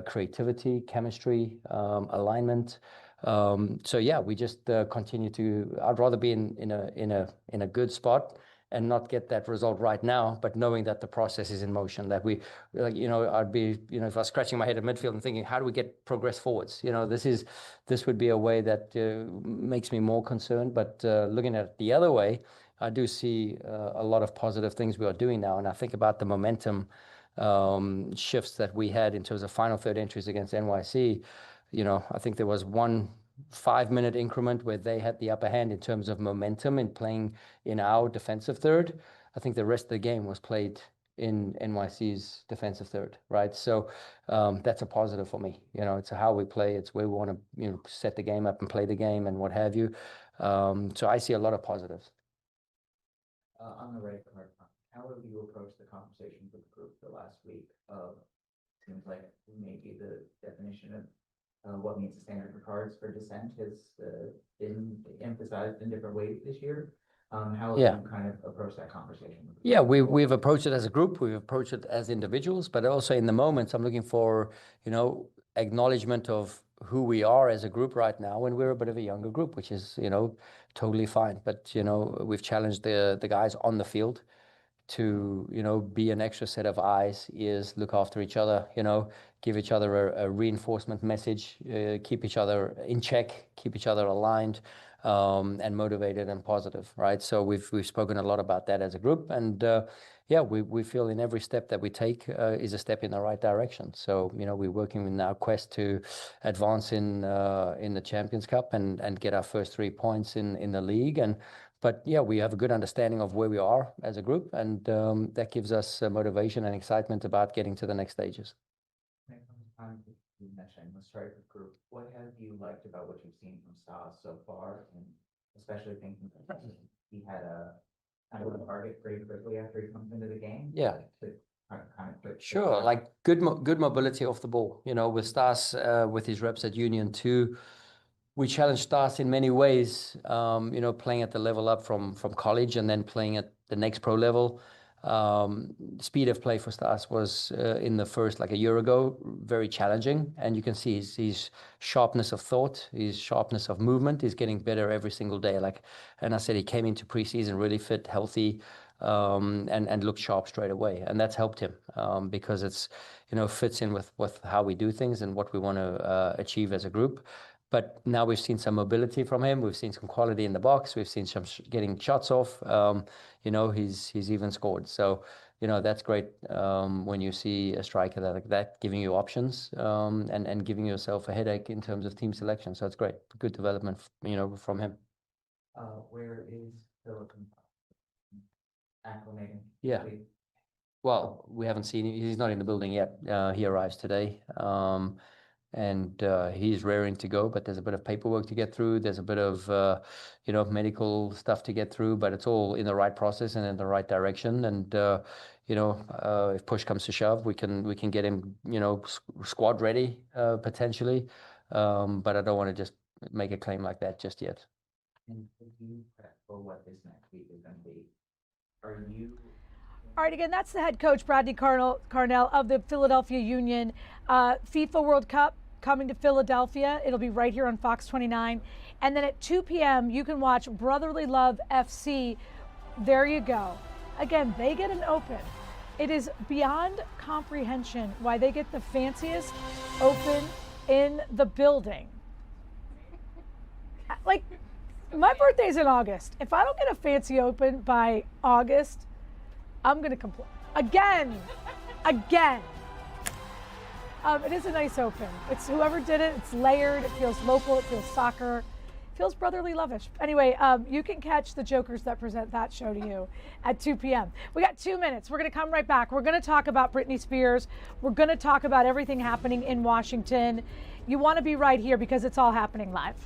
creativity, chemistry, alignment. We just continue to. I'd rather be in a good spot and not get that result right now, but knowing that the process is in motion. That we, I'd be, if I was scratching my head at midfield and thinking, how do we get progress forwards? This would be a way that makes me more concerned. But looking at it the other way, I do see a lot of positive things we are doing now, and I think about the momentum shifts that we had in terms of final third entries against NYC. I think there was one 5-minute increment where they had the upper hand in terms of momentum in playing in our defensive third. I think the rest of the game was played in NYC's defensive third, right? So that's a positive for me. It's how we play. It's where we want to, set the game up and play the game and what have you. So I see a lot of positives. On the red card front, how have you approached the conversation with the group the last week? Seems like maybe the definition of what means the standard for cards for dissent has been emphasized in different ways this year. How have you kind of approached that conversation? Yeah, we've approached it as a group, we've approached it as individuals, but also in the moments I'm looking for, acknowledgement of who we are as a group right now, and we're a bit of a younger group, which is, totally fine. But, we've challenged the guys on the field to, be an extra set of eyes, ears, look after each other, give each other a reinforcement message, keep each other in check, keep each other aligned, and motivated and positive, right? So we've spoken a lot about that as a group, and we feel in every step that we take is a step in the right direction. So we're working in our quest to advance in the Champions Cup and get our first 3 points in the league. But we have a good understanding of where we are as a group, and that gives us motivation and excitement about getting to the next stages. You mentioned the striker group. What have you liked about what you've seen from Stas so far, and especially thinking that he had a kind of a target pretty quickly after he comes into the game? Yeah. Sure, like good mobility off the ball. With Stas, with his reps at Union 2, we challenged Stas in many ways. Playing at the level up from college and then playing at the next pro level. Speed of play for Stas was in the first, like a year ago, very challenging, and you can see his sharpness of thought, his sharpness of movement is getting better every single day. And I said, he came into preseason really fit, healthy, and looked sharp straight away, and that's helped him because it's fits in with how we do things and what we want to achieve as a group. But now we've seen some mobility from him. We've seen some quality in the box. We've seen some getting shots off. He's even scored. So, that's great when you see a striker like that giving you options and giving yourself a headache in terms of team selection. So it's great. Good development, from him. Where is Philip acclimating? Yeah. Well, we haven't seen him. He's not in the building yet. He arrives today. And he's raring to go, but there's a bit of paperwork to get through. There's a bit of, medical stuff to get through, but it's all in the right process and in the right direction. And, if push comes to shove, we can get him, squad ready, potentially. But I don't want to just make a claim like that just yet. And if you prep for what this next week is going to be, are you? All right, again, that's the head coach, Bradley Carnell of the Philadelphia Union. FIFA World Cup coming to Philadelphia. It'll be right here on Fox 29. And then at 2 p.m., you can watch Brotherly Love FC. There you go. Again, they get an open. It is beyond comprehension why they get the fanciest open in the building. Like, my birthday's in August. If I don't get a fancy open by August, I'm going to complain. Again. It is a nice open. It's whoever did it. It's layered. It feels local. It feels soccer. It feels brotherly lovish. Anyway, you can catch the jokers that present that show to you at 2 p.m. We got 2 minutes. We're going to come right back. We're going to talk about Britney Spears. We're going to talk about everything happening in Washington. You want to be right here because it's all happening live.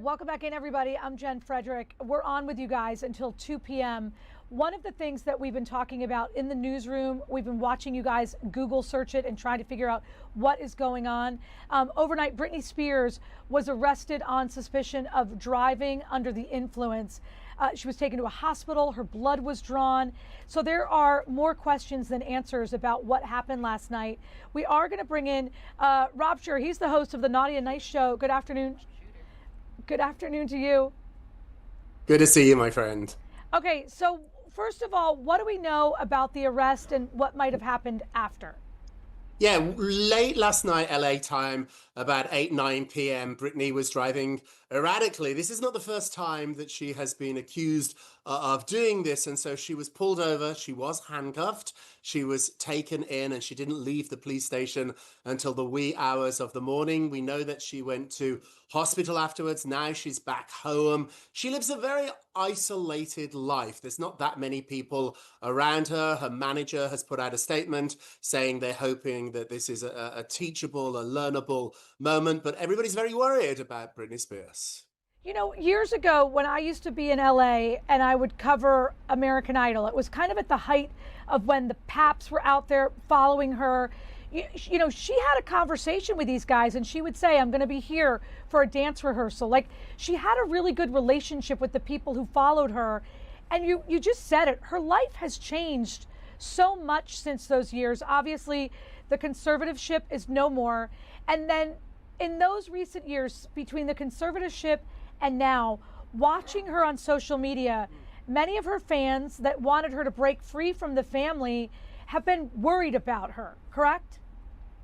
Welcome back in, everybody. I'm Jen Frederick. We're on with you guys until 2 p.m. One of the things that we've been talking about in the newsroom, we've been watching you guys Google search it and trying to figure out what is going on. Overnight, Britney Spears was arrested on suspicion of driving under the influence. She was taken to a hospital. Her blood was drawn. So there are more questions than answers about what happened last night. We are going to bring in Rob Scher. He's the host of the Naughty and Nice show. Good afternoon. Good afternoon to you. Good to see you, my friend. Okay, so first of all, what do we know about the arrest and what might have happened after? Yeah, late last night, LA time, about 9 p.m., Britney was driving erratically. This is not the first time that she has been accused of doing this. And so she was pulled over. She was handcuffed. She was taken in and she didn't leave the police station until the wee hours of the morning. We know that she went to hospital afterwards. Now she's back home. She lives a very isolated life. There's not that many people around her. Her manager has put out a statement saying they're hoping that this is a teachable, a learnable moment, but everybody's very worried about Britney Spears. You know, years ago when I used to be in LA and I would cover American Idol, it was kind of at the height of when the Paps were out there following her. You know, she had a conversation with these guys and she would say, I'm going to be here for a dance rehearsal. Like, she had a really good relationship with the people who followed her. And you just said it, her life has changed so much since those years. Obviously, the conservatorship is no more. And then in those recent years, between the conservatorship and now, watching her on social media, many of her fans that wanted her to break free from the family have been worried about her, correct?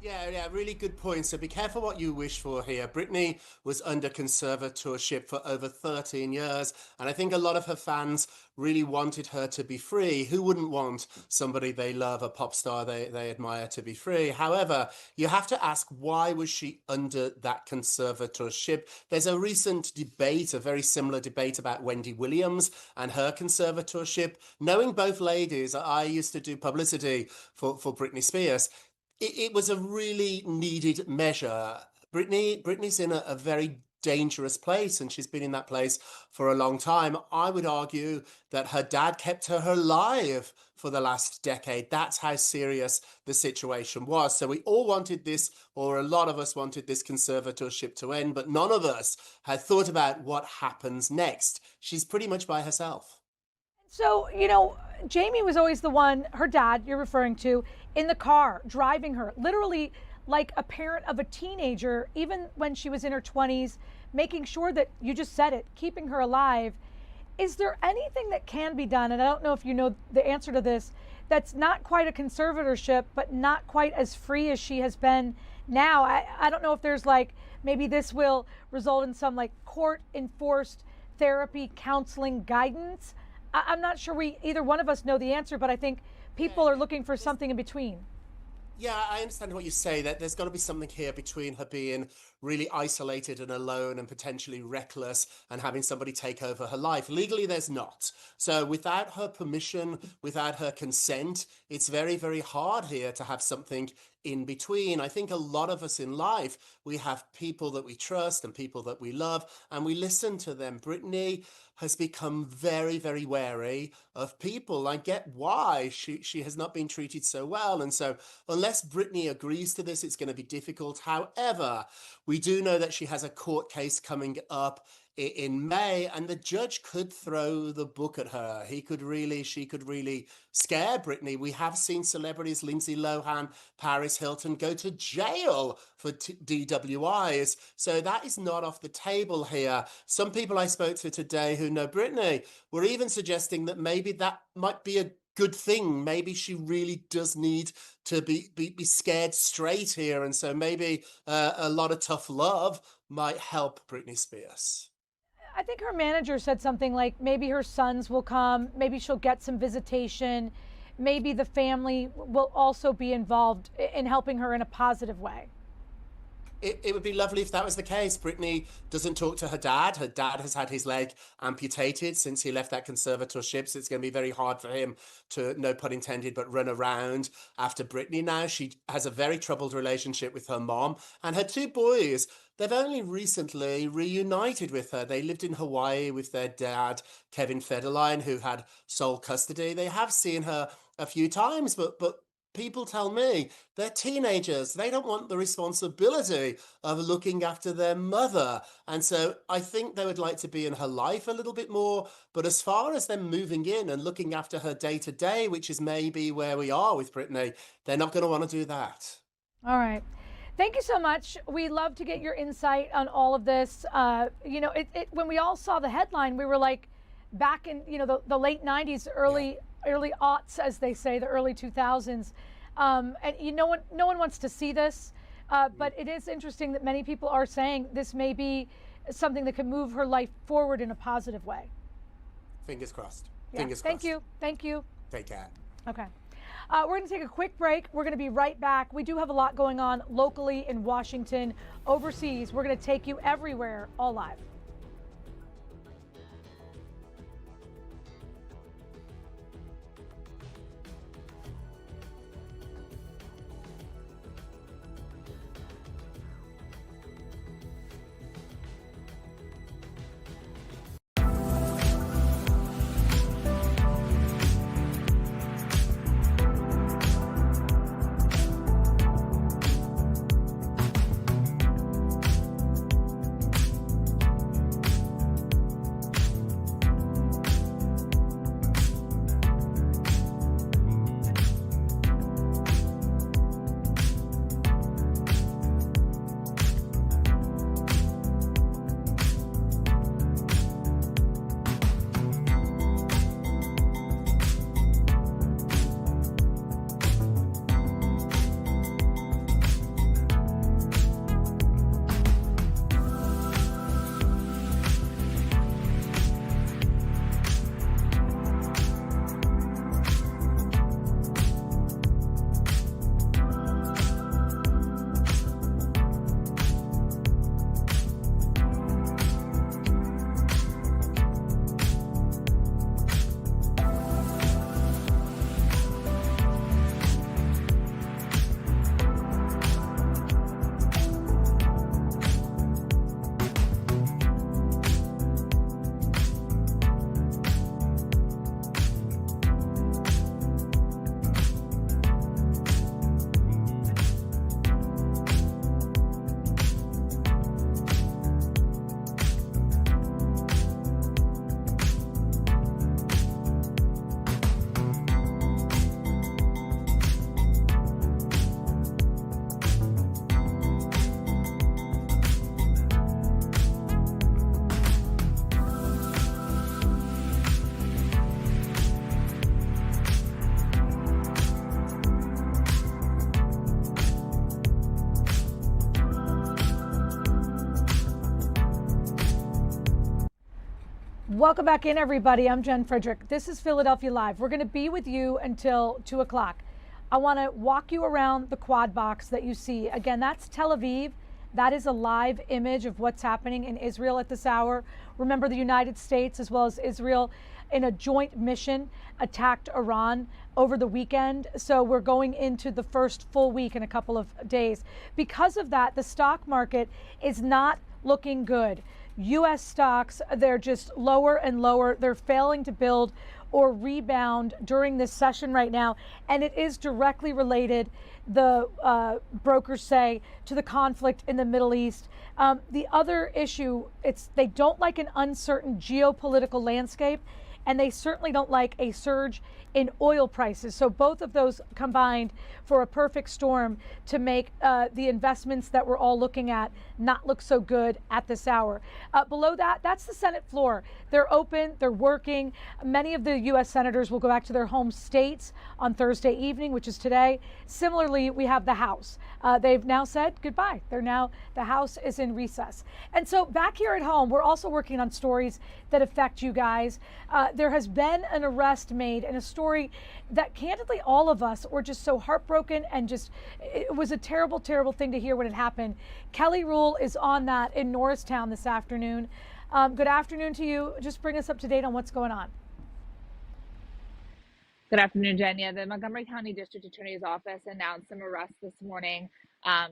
Yeah, really good point. So be careful what you wish for here. Britney was under conservatorship for over 13 years, and I think a lot of her fans really wanted her to be free. Who wouldn't want somebody they love, a pop star they admire, to be free? However, you have to ask, why was she under that conservatorship? There's a recent debate, a very similar debate about Wendy Williams and her conservatorship. Knowing both ladies, I used to do publicity for Britney Spears. It was a really needed measure. Britney's in a very dangerous place, and she's been in that place for a long time. I would argue that her dad kept her alive for the last decade. That's how serious the situation was. So we all wanted this, or a lot of us wanted this conservatorship to end, but none of us had thought about what happens next. She's pretty much by herself. So, you know, Jamie was always the one, her dad you're referring to, in the car, driving her, literally like a parent of a teenager, even when she was in her 20s, making sure that, you just said it, keeping her alive. Is there anything that can be done, and I don't know if you know the answer to this, that's not quite a conservatorship, but not quite as free as she has been now? I don't know if there's like, maybe this will result in some like court-enforced therapy, counseling, guidance. I'm not sure either one of us know the answer, but I think people are looking for something in between. Yeah, I understand what you say, that there's got to be something here between her being really isolated and alone and potentially reckless and having somebody take over her life. Legally, there's not. So without her permission, without her consent, it's very, very hard here to have something in between. I think a lot of us in life, we have people that we trust and people that we love, and we listen to them. Britney has become very, very wary of people. I get why she has not been treated so well. And so unless Britney agrees to this, it's going to be difficult. However, we do know that she has a court case coming up in May, and the judge could throw the book at her. She could really scare Britney. We have seen celebrities, Lindsay Lohan, Paris Hilton, go to jail for DWIs. So that is not off the table here. Some people I spoke to today who know Britney were even suggesting that maybe that might be a good thing. Maybe she really does need to be scared straight here. And so maybe a lot of tough love might help Britney Spears. I think her manager said something like maybe her sons will come, maybe she'll get some visitation, maybe the family will also be involved in helping her in a positive way. It would be lovely if that was the case. Britney doesn't talk to her dad. Her dad has had his leg amputated since he left that conservatorship, so it's going to be very hard for him to, no pun intended, but run around after Britney now. She has a very troubled relationship with her mom, and her two boys, they've only recently reunited with her. They lived in Hawaii with their dad, Kevin Federline, who had sole custody. They have seen her a few times, but people tell me they're teenagers. They don't want the responsibility of looking after their mother. And so I think they would like to be in her life a little bit more. But as far as them moving in and looking after her day to day, which is maybe where we are with Britney, they're not going to want to do that. All right. Thank you so much. We love to get your insight on all of this. You know, when we all saw the headline, we were like back in, you know, the late 90s, early aughts, as they say, the early 2000s. And no one wants to see this, but it is interesting that many people are saying this may be something that can move her life forward in a positive way. Fingers crossed. Yeah. Fingers Thank crossed. you. Thank you. Take care. Okay. We're going to take a quick break. We're going to be right back. We do have a lot going on locally in Washington, overseas. We're going to take you everywhere, all live. Welcome back in, everybody. I'm Jen Frederick. This is Philadelphia Live. We're going to be with you until 2 o'clock. I want to walk you around the quad box that you see. Again, that's Tel Aviv. That is a live image of what's happening in Israel at this hour. Remember, the United States as well as Israel in a joint mission attacked Iran over the weekend. So we're going into the first full week in a couple of days. Because of that, the stock market is not looking good. U.S. stocks, they're just lower and lower. They're failing to build or rebound during this session right now. And it is directly related, the brokers say, to the conflict in the Middle East. The other issue, they don't like an uncertain geopolitical landscape, and they certainly don't like a surge in oil prices. So both of those combined for a perfect storm to make the investments that we're all looking at not look so good at this hour. Below that, that's the Senate floor. They're open, they're working. Many of the U.S. senators will go back to their home states on Thursday evening, which is today. Similarly, we have the House. They've now said goodbye. The House is in recess. And so back here at home, we're also working on stories that affect you guys. There has been an arrest made in a story that candidly all of us were just so heartbroken, and just, it was a terrible, terrible thing to hear when it happened. Kelly Rule is on that in Norristown this afternoon. Good afternoon to you. Just bring us up to date on what's going on. Good afternoon, Jen. Yeah, the Montgomery County District Attorney's Office announced some arrests this morning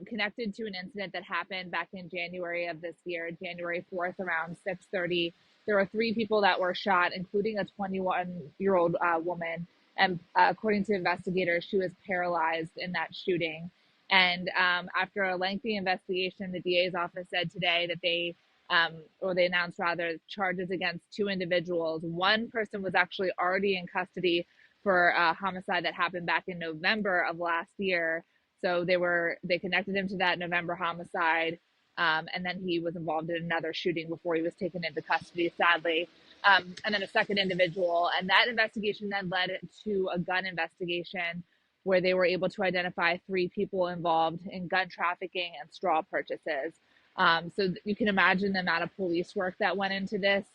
connected to an incident that happened back in January of this year, January 4th, around 6:30. There were 3 people that were shot, including a 21-year-old woman. And according to investigators, she was paralyzed in that shooting. And after a lengthy investigation, the DA's office said today that they announced rather charges against 2 individuals. One person was actually already in custody for a homicide that happened back in November of last year. So they connected him to that November homicide. And then he was involved in another shooting before he was taken into custody, sadly. And then a second individual. And that investigation then led to a gun investigation where they were able to identify 3 people involved in gun trafficking and straw purchases. So you can imagine the amount of police work that went into this.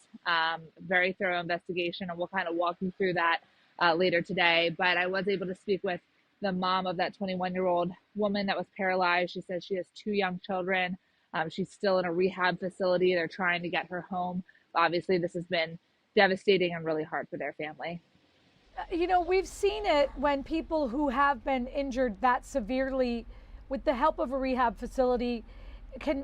Very thorough investigation, and we'll kind of walk you through that later today. But I was able to speak with the mom of that 21-year-old woman that was paralyzed. She says she has 2 young children. She's still in a rehab facility. They're trying to get her home. Obviously, this has been devastating and really hard for their family. You know, we've seen it when people who have been injured that severely, with the help of a rehab facility, can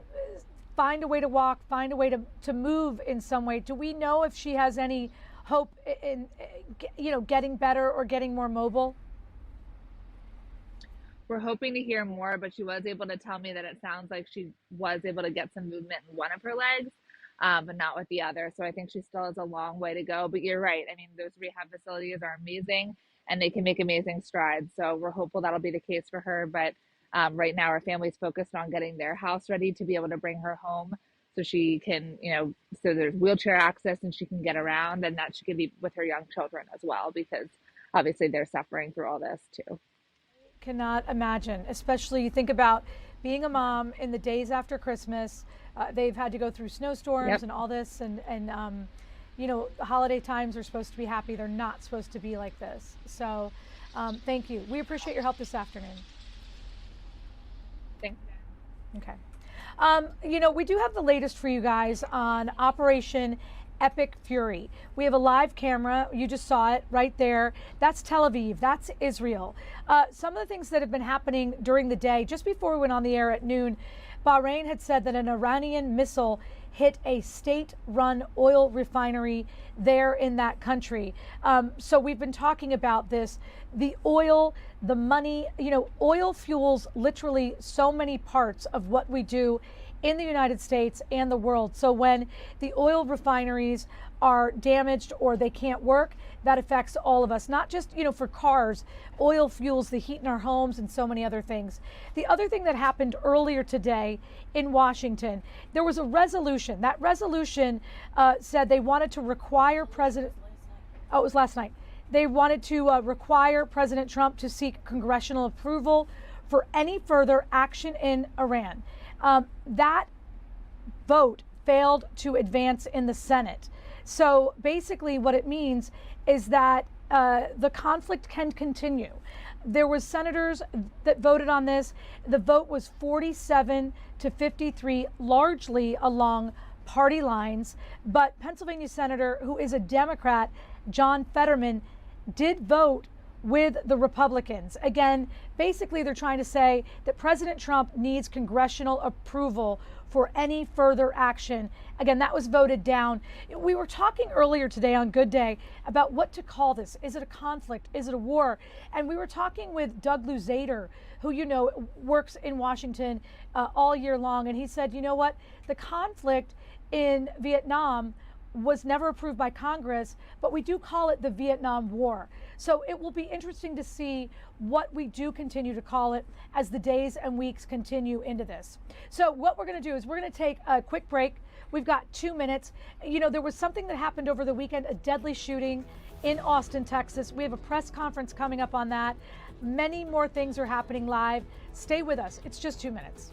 find a way to walk, find a way to move in some way. Do we know if she has any hope in, getting better or getting more mobile? We're hoping to hear more, but she was able to tell me that it sounds like she was able to get some movement in one of her legs, but not with the other. So I think she still has a long way to go. But you're right. I mean, those rehab facilities are amazing, and they can make amazing strides. So we're hopeful that'll be the case for her. But right now, our family's focused on getting their house ready to be able to bring her home so she can, so there's wheelchair access and she can get around, and that she can be with her young children as well, because obviously they're suffering through all this too. Cannot imagine, especially you think about being a mom in the days after Christmas. They've had to go through snowstorms and all this, and holiday times are supposed to be happy. They're not supposed to be like this. So thank you. We appreciate your help this afternoon. Thanks. Okay. We do have the latest for you guys on Operation Epic Fury. We have a live camera. You just saw it right there. That's Tel Aviv. That's Israel. Some of the things that have been happening during the day, just before we went on the air at noon, Bahrain had said that an Iranian missile hit a state-run oil refinery there in that country. So we've been talking about this, the oil, the money, oil fuels literally so many parts of what we do in the United States and the world. So when the oil refineries are damaged or they can't work, that affects all of us, not just, for cars. Oil fuels the heat in our homes and so many other things. The other thing that happened earlier today in Washington, there was a resolution. That resolution said they wanted to require it was last night. They wanted to require President Trump to seek congressional approval for any further action in Iran. That vote failed to advance in the Senate. So basically what it means is that the conflict can continue. There was senators that voted on this. The vote was 47 to 53, largely along party lines. But Pennsylvania Senator, who is a Democrat, John Fetterman, did vote with the Republicans. Again, basically they're trying to say that President Trump needs congressional approval for any further action. Again, that was voted down. We were talking earlier today on Good Day about what to call this. Is it a conflict? Is it a war? And we were talking with Doug Luzader, who, you know, works in Washington all year long. And he said, you know what? The conflict in Vietnam was never approved by Congress, but we do call it the Vietnam War. So it will be interesting to see what we do continue to call it as the days and weeks continue into this. So what we're going to do is we're going to take a quick break. We've got 2 minutes. You know, there was something that happened over the weekend, a deadly shooting in Austin, Texas. We have a press conference coming up on that. Many more things are happening live. Stay with us. It's just 2 minutes.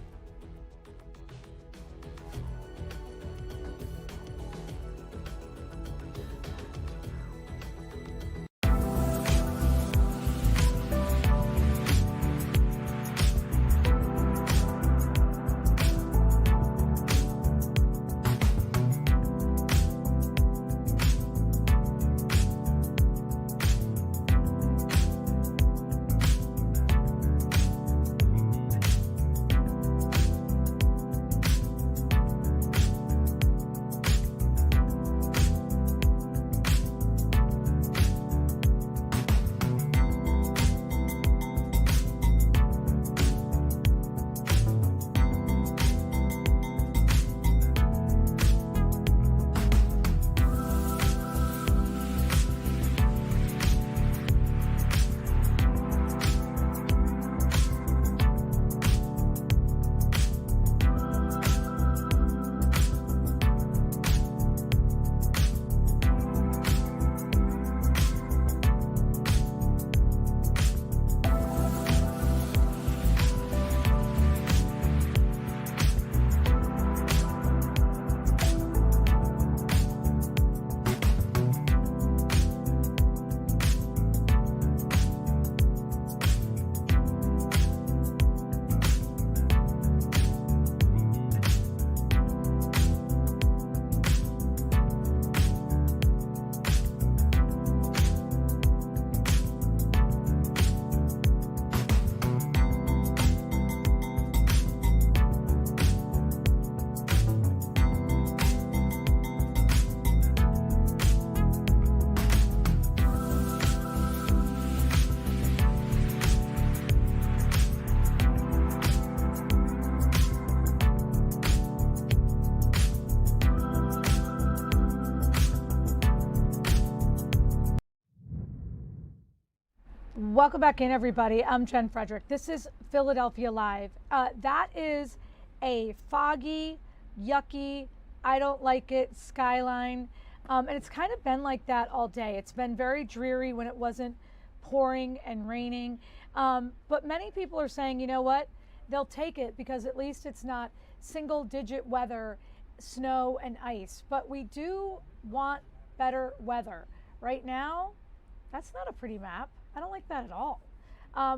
Welcome back in, everybody. I'm Jen Frederick. This is Philadelphia Live. That is a foggy, yucky, I don't like it skyline. And it's kind of been like that all day. It's been very dreary when it wasn't pouring and raining. But many people are saying, you know what? They'll take it because at least it's not single-digit weather, snow and ice. But we do want better weather. Right now, that's not a pretty map. I don't like that at all.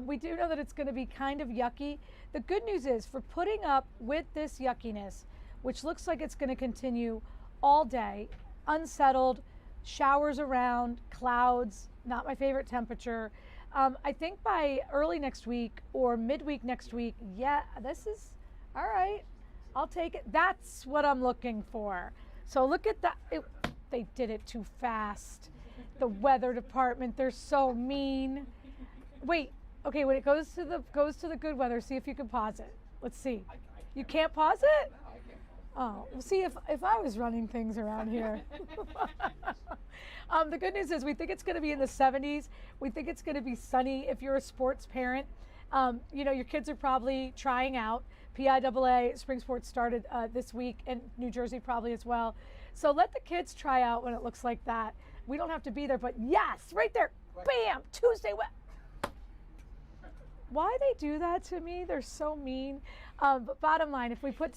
We do know that it's going to be kind of yucky. The good news is for putting up with this yuckiness, which looks like it's going to continue all day, unsettled, showers around, clouds, not my favorite temperature. I think by early next week or midweek next week, yeah, this is all right. I'll take it. That's what I'm looking for. So look at that. They did it too fast. The weather department, they're so mean. Wait, okay, when it goes to the good weather, see if you can pause it. Let's see. You can't pause it? Oh, we'll see if I was running things around here. The good news is we think it's going to be in the 70s. We think it's going to be sunny if you're a sports parent. You know, your kids are probably trying out. PIAA spring sports started this week in New Jersey probably as well. So let the kids try out when it looks like that. We don't have to be there, but yes, right there, bam, Tuesday. Why they do that to me? They're so mean. But bottom line, if we put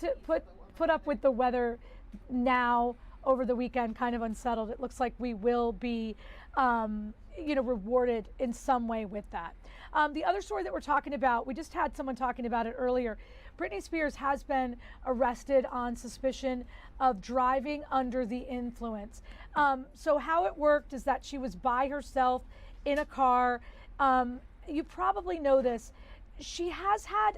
up with the weather now over the weekend, kind of unsettled. It looks like we will be, rewarded in some way with that. The other story that we're talking about, we just had someone talking about it earlier. Britney Spears has been arrested on suspicion of driving under the influence. So how it worked is that she was by herself in a car. You probably know this. She has had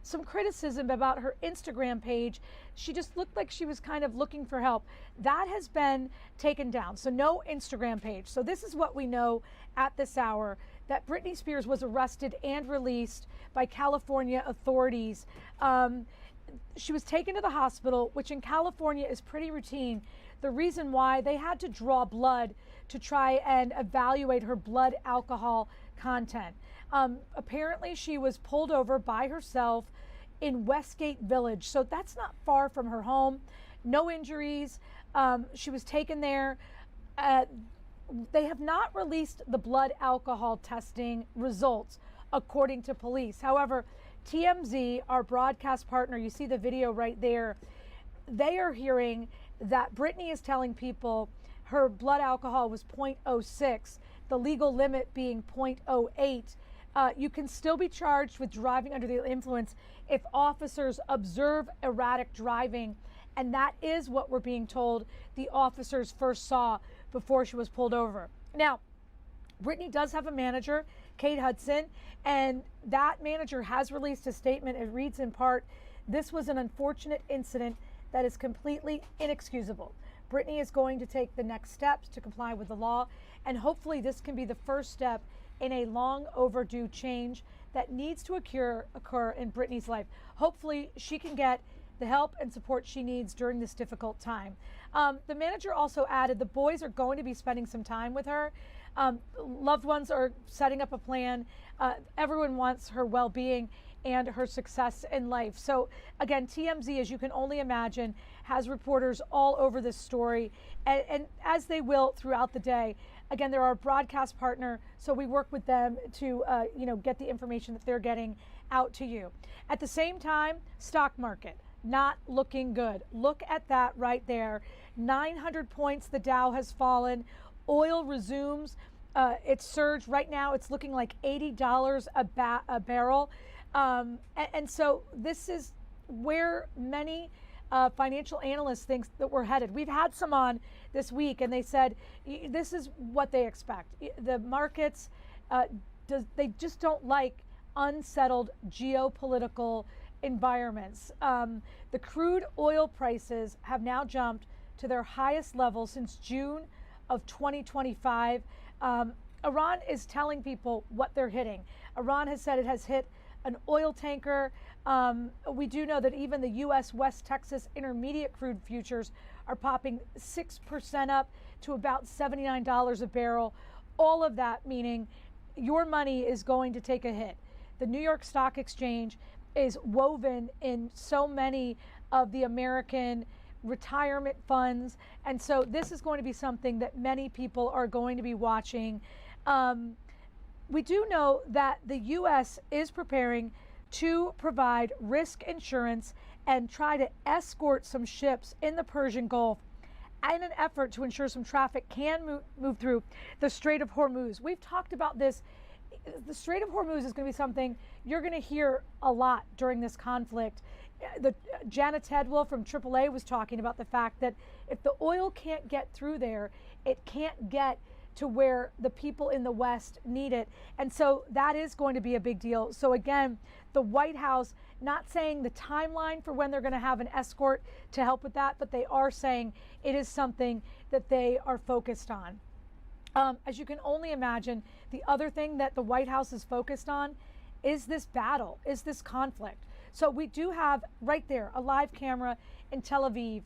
some criticism about her Instagram page. She just looked like she was kind of looking for help. That has been taken down. So no Instagram page. So this is what we know at this hour, that Britney Spears was arrested and released by California authorities. She was taken to the hospital, which in California is pretty routine. The reason why, they had to draw blood to try and evaluate her blood alcohol content. Apparently she was pulled over by herself in Westgate Village, so that's not far from her home. No injuries. She was taken there. They have not released the blood alcohol testing results, according to police. However, TMZ, our broadcast partner, you see the video right there, they are hearing that Britney is telling people her blood alcohol was 0.06, the legal limit being 0.08. You can still be charged with driving under the influence if officers observe erratic driving, and that is what we're being told the officers first saw before she was pulled over. Now, Britney does have a manager, Kate Hudson, and that manager has released a statement. It reads in part, "This was an unfortunate incident that is completely inexcusable. Britney is going to take the next steps to comply with the law, and hopefully this can be the first step in a long overdue change that needs to occur in Britney's life. Hopefully she can get the help and support she needs during this difficult time." The manager also added the boys are going to be spending some time with her. Loved ones are setting up a plan. Everyone wants her well-being and her success in life. So again, TMZ, as you can only imagine, has reporters all over this story, and as they will throughout the day. Again, they're our broadcast partner, so we work with them to get the information that they're getting out to you. At the same time, stock market not looking good. Look at that right there. 900 points the Dow has fallen. Oil resumes its surge. Right now it's looking like $80 a barrel. And so this is where many financial analysts think that we're headed. We've had some on this week, and they said this is what they expect. The markets, they just don't like unsettled geopolitical environments. The crude oil prices have now jumped to their highest level since June of 2025. Iran is telling people what they're hitting. Iran has said it has hit an oil tanker. We do know that even the U.S. West Texas Intermediate crude futures are popping 6% up to about $79 a barrel. All of that meaning your money is going to take a hit. The New York Stock Exchange is woven in so many of the American retirement funds. And so this is going to be something that many people are going to be watching. We do know that the U.S. is preparing to provide risk insurance and try to escort some ships in the Persian Gulf in an effort to ensure some traffic can move through the Strait of Hormuz. We've talked about this. The Strait of Hormuz is going to be something you're going to hear a lot during this conflict. Janet Tedwell from AAA was talking about the fact that if the oil can't get through there, it can't get to where the people in the West need it. And so that is going to be a big deal. So again, the White House not saying the timeline for when they're going to have an escort to help with that, but they are saying it is something that they are focused on. As you can only imagine, the other thing that the White House is focused on is this battle, is this conflict. So we do have right there a live camera in Tel Aviv.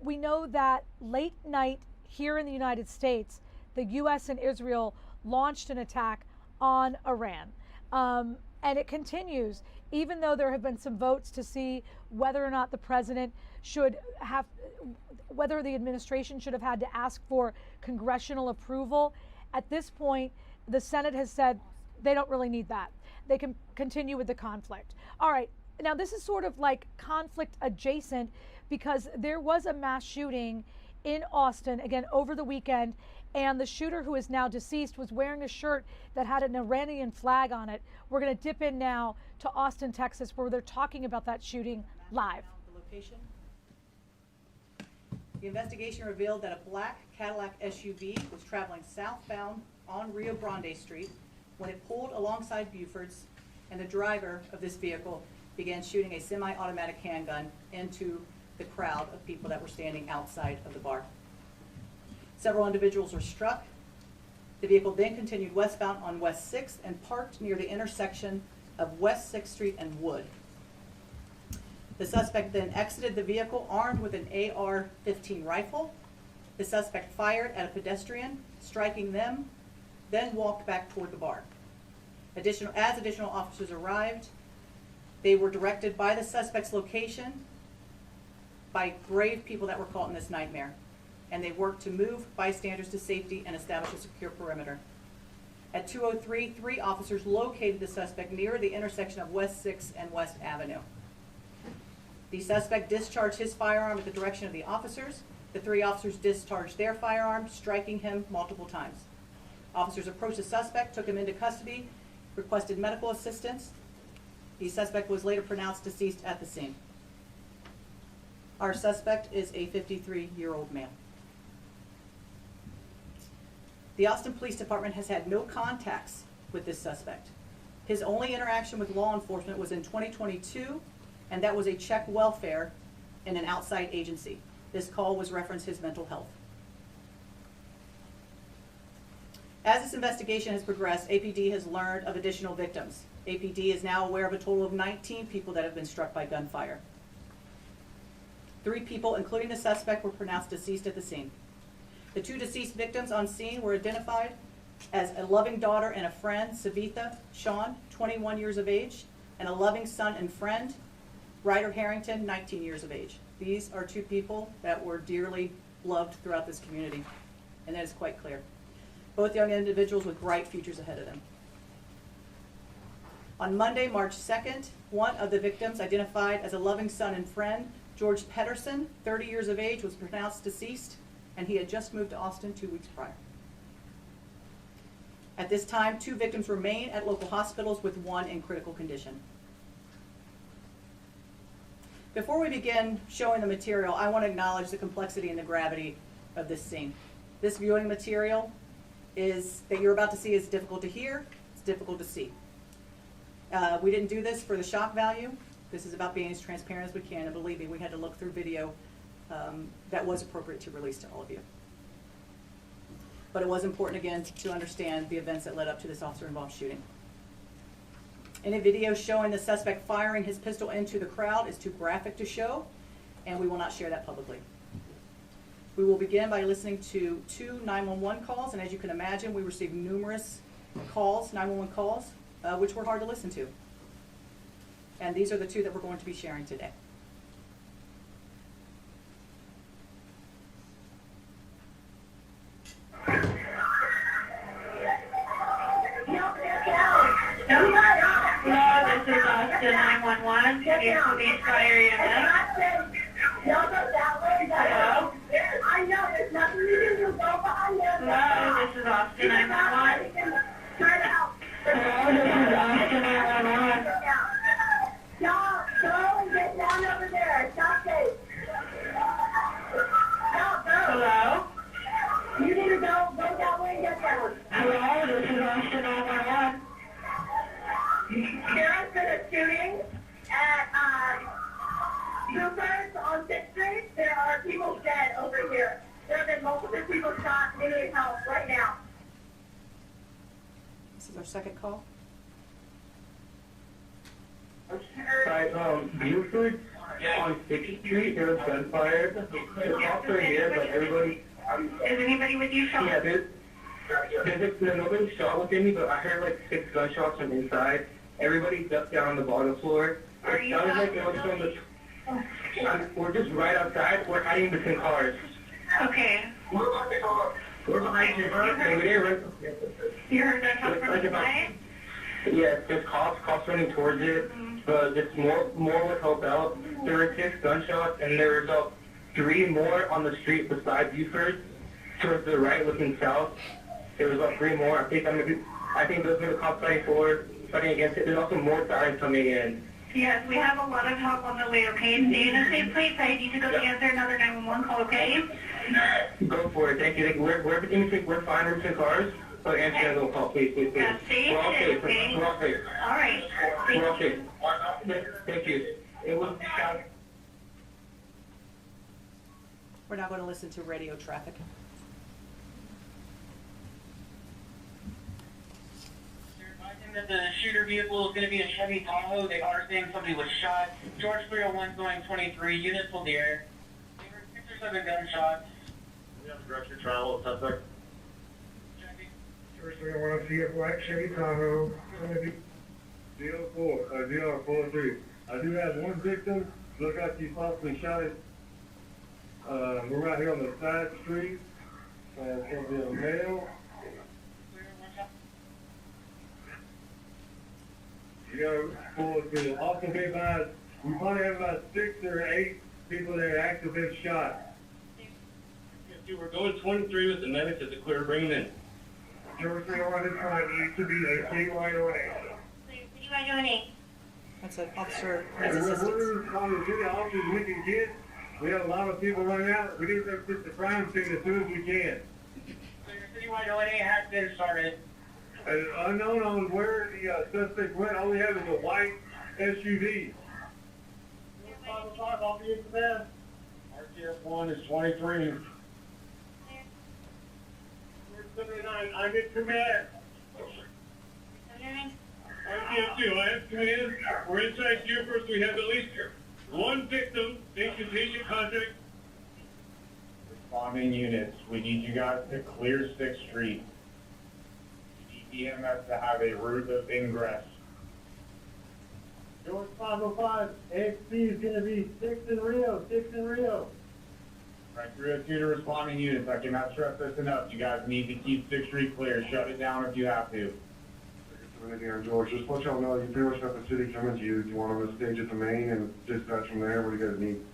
We know that late night here in the United States, the U.S. and Israel launched an attack on Iran. And it continues, even though there have been some votes to see whether or not the president should have, whether the administration should have had to ask for congressional approval. At this point, the Senate has said they don't really need that. They can continue with the conflict. All right, now this is sort of like conflict adjacent because there was a mass shooting in Austin, again, over the weekend. And the shooter, who is now deceased, was wearing a shirt that had an Iranian flag on it. We're going to dip in now to Austin, Texas, where they're talking about that shooting live. The location. The investigation revealed that a black Cadillac SUV was traveling southbound on Rio Grande Street when it pulled alongside Buford's, and the driver of this vehicle began shooting a semi-automatic handgun into the crowd of people that were standing outside of the bar. Several individuals were struck. The vehicle then continued westbound on West 6th and parked near the intersection of West 6th Street and Wood. The suspect then exited the vehicle armed with an AR-15 rifle. The suspect fired at a pedestrian, striking them, then walked back toward the bar. As additional officers arrived, they were directed by the suspect's location by brave people that were caught in this nightmare, and they worked to move bystanders to safety and establish a secure perimeter. At 2:03, 3 officers located the suspect near the intersection of West 6th and West Avenue. The suspect discharged his firearm at the direction of the officers. The 3 officers discharged their firearms, striking him multiple times. Officers approached the suspect, took him into custody, requested medical assistance. The suspect was later pronounced deceased at the scene. Our suspect is a 53-year-old male. The Austin Police Department has had no contacts with this suspect. His only interaction with law enforcement was in 2022, and that was a check welfare in an outside agency. This call was referenced his mental health. As this investigation has progressed, APD has learned of additional victims. APD is now aware of a total of 19 people that have been struck by gunfire. 3 people, including the suspect, were pronounced deceased at the scene. The 2 deceased victims on scene were identified as a loving daughter and a friend, Savitha Sean, 21 years of age, and a loving son and friend, Ryder Harrington, 19 years of age. These are 2 people that were dearly loved throughout this community, and that is quite clear. Both young individuals with bright futures ahead of them. On Monday, March 2nd, one of the victims, identified as a loving son and friend, George Pedersen, 30 years of age, was pronounced deceased, and he had just moved to Austin 2 weeks prior. At this time, 2 victims remain at local hospitals, with 1 in critical condition. Before we begin showing the material, I want to acknowledge the complexity and the gravity of this scene. This viewing material that you're about to see is difficult to hear, it's difficult to see. We didn't do this for the shock value. This is about being as transparent as we can, and believe me, we had to look through video that was appropriate to release to all of you. But it was important, again, to understand the events that led up to this officer-involved shooting. Any video showing the suspect firing his pistol into the crowd is too graphic to show, and we will not share that publicly. We will begin by listening to 2 911 calls, and as you can imagine, we received numerous calls, 911 calls, which were hard to listen to. And these are the 2 that we're going to be sharing today. Hello, this is Austin 911. Your police fire EMS. Hello? I know, there's nothing you can do. Go behind them. Hello, this is Austin 911. Hello, this is Austin 911. Stop, go and get down over there. It's not safe. Stop, go. Hello? You need to go that way and get down. Hello, this is Austin 911. There has been a shooting at Buford's on 6th Street. There are people dead over here. There have been multiple people shot. They need help right now. This is our second call. Hi, Buford on 6th Street, there was gunfire. The cops are here, but everybody... Is anybody with you, Sean? Yeah, nobody shot within me, but I heard like 6 gunshots from inside. Everybody ducked down on the bottom floor. It sounded like it was from the... We're just right outside. We're hiding between cars. Okay. We're behind you. Over there. You heard gunshots from inside? Yeah, there's cops running towards it. Just more would help out. There were 6 gunshots, and there was 3 more on the street beside Buford, towards the right, looking south. There was about 3 more. I think those are the cops fighting against it. There's also more sirens coming in. Yes, we have a lot of help on the way, okay? Stay in a safe place. I need to go to answer another 911 call, okay? Go for it. Thank you. We're fine. We're in cars. So answer a little call, please. Yeah, stay We're all safe, safe. okay? We're all safe. All right. We're all safe. Thank you. It was. We're now going to listen to radio traffic. That the shooter vehicle is going to be a Chevy Tahoe. They are saying somebody was shot. George 301 going 23, units hold the air. They heard 6 or 7 gunshots. We have a director travel suspect. George 301, I see a black Chevy Tahoe. DR 403. I do have one victim. Looks like he possibly shot it. We're right here on the side street. It's going to be a male. We got to pull it to also be about, we probably have about 6 or 8 people that are active been shot. We're going 23 with the medics at the clear, bring them in. George 301, this one needs to be a CYOA. That's an officer. We're on the city officers we can get. We have a lot of people running out. We need to get the crime scene as soon as we can. Citywide ONA has been started. Unknown on where the suspect went, all we have is a white SUV. 505, I'll be in fast. RTF 1 is 23. 79, I'm in command. RTF 2, I have command. We're inside here first. We have at least 1 victim, patient contact. Responding units, we need you guys to clear 6th Street. EMS to have a route of ingress. George 505, AXP is going to be 6 in Rio. Right, 302 to responding units. I cannot stress this enough. You guys need to keep 6th Street clear. Shut it down if you have to. Here, George, just let y'all know you pretty much got the city coming to you. Do you want them to stage at the main and dispatch from there? What do you guys need?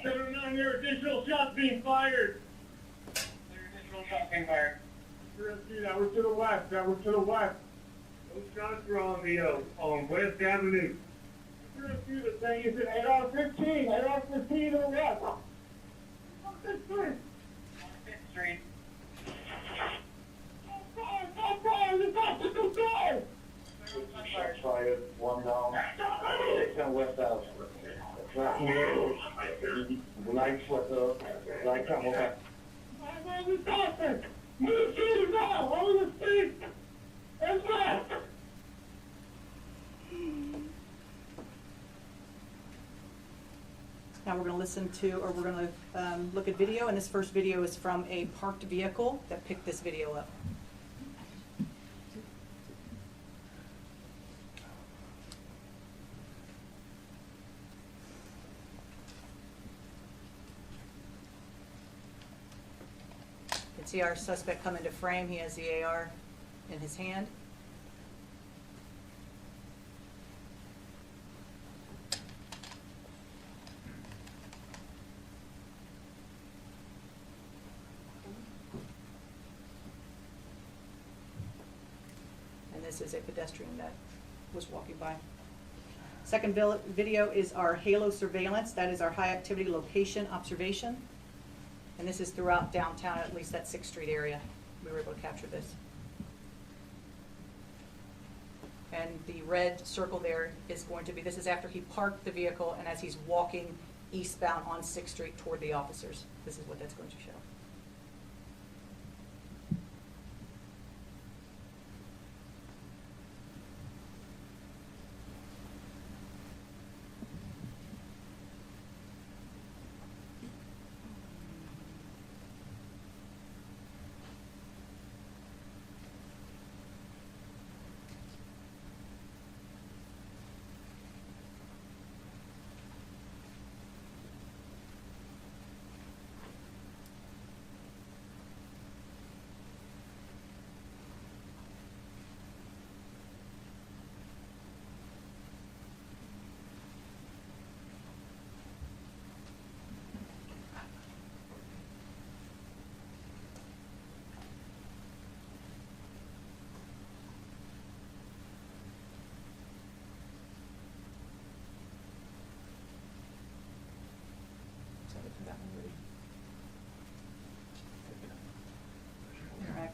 709, there are additional shots being fired. That was to the west. Those shots were on the on West Avenue. The thing is at AR-15 to the west. On 5th Street. Fire, 1 down. 6 on West Ave. Not near. The lights went up. Lights on West. Move to now! On the street! And back! Now we're going to listen to, or we're going to look at video, and this first video is from a parked vehicle that picked this video up. You can see our suspect come into frame. He has the AR in his hand. And this is a pedestrian that was walking by. Second video is our halo surveillance. That is our high activity location observation. And this is throughout downtown, at least that 6th Street area. We were able to capture this. And the red circle there is going to be, this is after he parked the vehicle and as he's walking eastbound on 6th Street toward the officers. This is what that's going to show.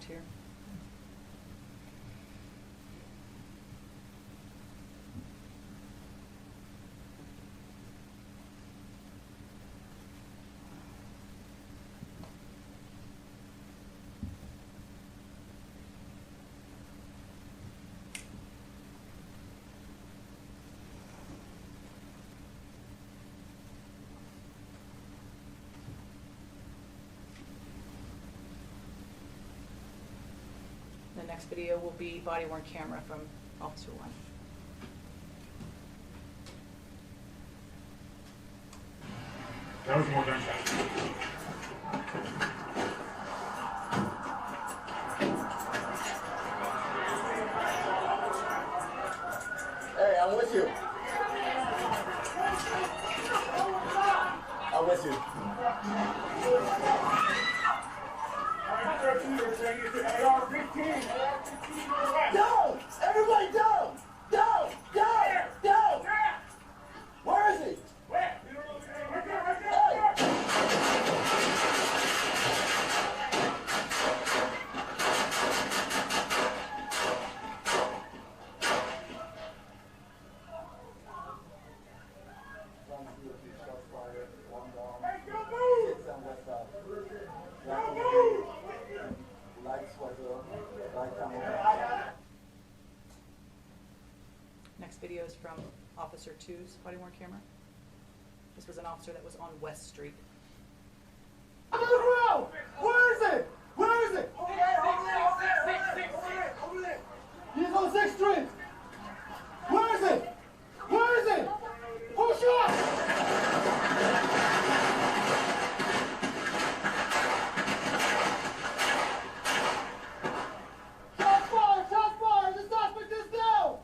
here. The next video will be body-worn camera from Officer 1. That was more gunshots. Hey, I'm with you. I'm with you. Down! Everybody down! Down! Down! Down! Where is he? Next video is from Officer 2's body-worn camera. This was an officer that was on West Street. On the ground! Where is it? Where is it? Over there! Over there! Over there! Over there! Over there! He's on 6th Street! Where is it? Where is it? Who shot? Shots fired! Shots fired! The suspect is down!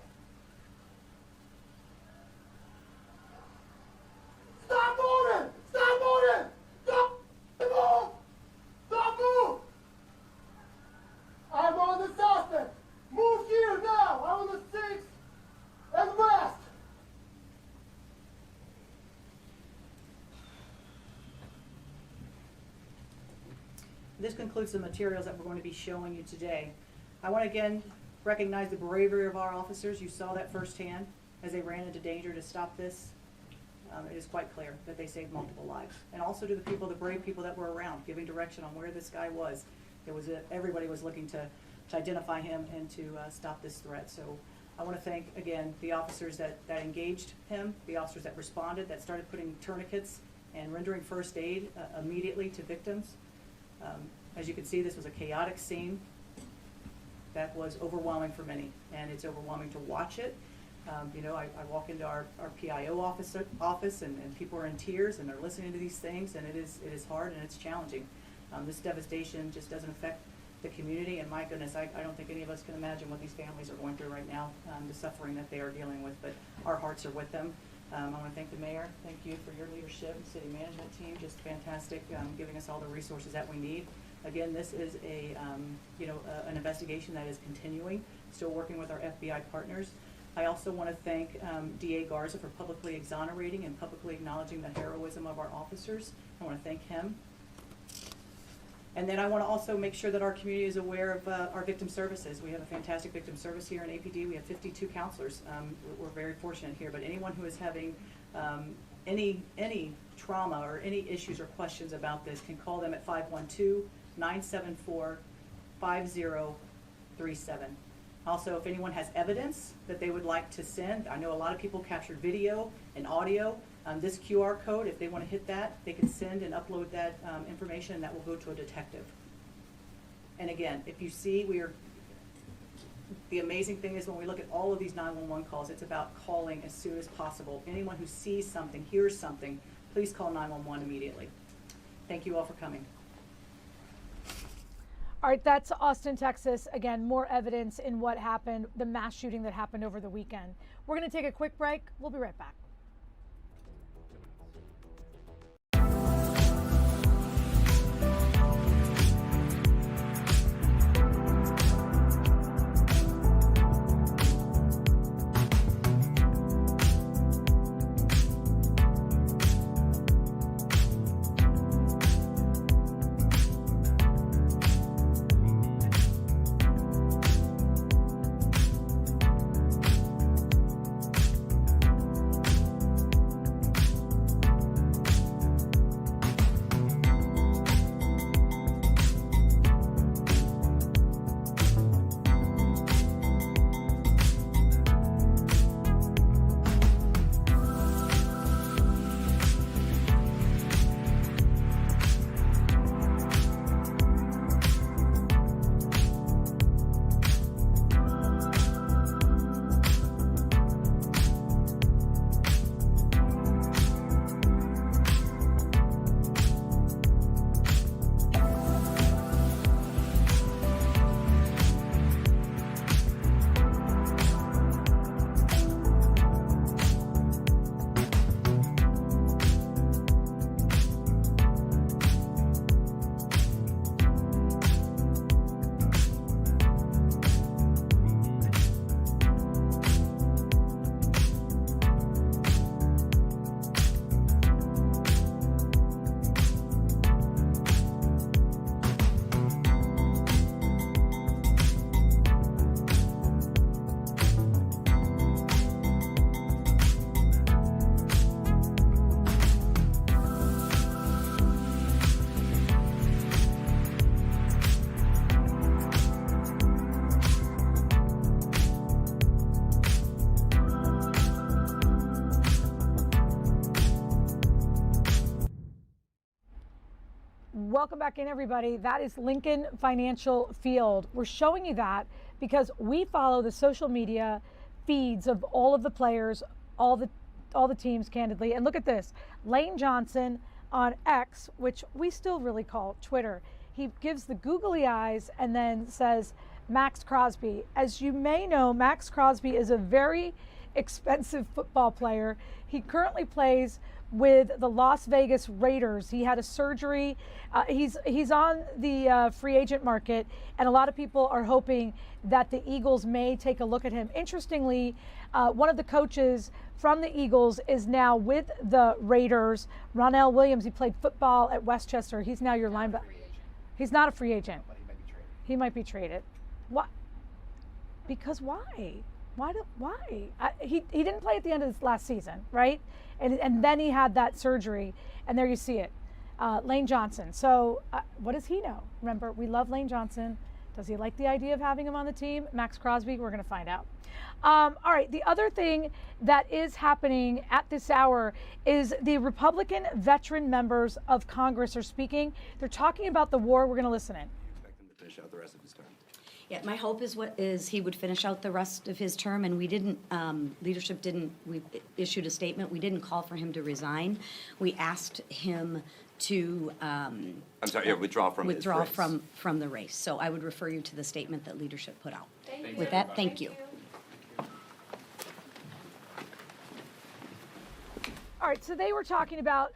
Stop moving! Stop moving! Stop move! Stop move! I'm on the suspect! Move here now! I'm on the 6th and West! This concludes the materials that we're going to be showing you today. I want to again recognize the bravery of our officers. You saw that firsthand as they ran into danger to stop this. It is quite clear that they saved multiple lives. And also to the people, the brave people that were around, giving direction on where this guy was. Everybody was looking to identify him and to stop this threat. So I want to thank, again, the officers that engaged him, the officers that responded, that started putting tourniquets and rendering first aid immediately to victims. As you can see, this was a chaotic scene that was overwhelming for many, and it's overwhelming to watch it. I walk into our PIO office and people are in tears and they're listening to these things, and it is hard and it's challenging. This devastation just doesn't affect the community, and my goodness, I don't think any of us can imagine what these families are going through right now, the suffering that they are dealing with, but our hearts are with them. I want to thank the mayor. Thank you for your leadership, city management team, just fantastic, giving us all the resources that we need. Again, this is an investigation that is continuing, still working with our FBI partners. I also want to thank DA Garza for publicly exonerating and publicly acknowledging the heroism of our officers. I want to thank him. And then I want to also make sure that our community is aware of our victim services. We have a fantastic victim service here in APD. We have 52 counselors. We're very fortunate here, but anyone who is having any trauma or any issues or questions about this can call them at 512-974-5037. Also, if anyone has evidence that they would like to send, I know a lot of people captured video and audio. This QR code, if they want to hit that, they can send and upload that information, and that will go to a detective. And again, if you see, the amazing thing is when we look at all of these 911 calls, it's about calling as soon as possible. Anyone who sees something, hears something, please call 911 immediately. Thank you all for coming. All right, that's Austin, Texas. Again, more evidence in what happened, the mass shooting that happened over the weekend. We're going to take a quick break. We'll be right back. welcome back in, everybody. That is Lincoln Financial Field. We're showing you that because we follow the social media feeds of all of the players, all the teams, candidly. And look at this. Lane Johnson on X, which we still really call Twitter. He gives the googly eyes and then says, Max Crosby. As you may know, Max Crosby is a very expensive football player. He currently plays with the Las Vegas Raiders. He had a surgery. He's on the free agent market, and a lot of people are hoping that the Eagles may take a look at him. Interestingly, one of the coaches from the Eagles is now with the Raiders. Ronell Williams, he played football at Westchester. He's now your linebacker. He's not a free agent. But he might be traded. What? Because why? Why? He didn't play at the end of this last season, right? And then he had that surgery, and there you see it. Lane Johnson. So what does he know? Remember, we love Lane Johnson. Does he like the idea of having him on the team? Max Crosby, we're going to find out. All right, the other thing that is happening at this hour is the Republican veteran members of Congress are speaking. They're talking about the war. We're going to listen in. Expect him to finish out the rest of his term. Yeah, my hope is he would finish out the rest of his term, and we didn't, leadership didn't, we issued a statement. We didn't call for him to resign. We asked him to withdraw from the race. So I would refer you to the statement that leadership put out. Thank With that, thank you. All right, so they were talking about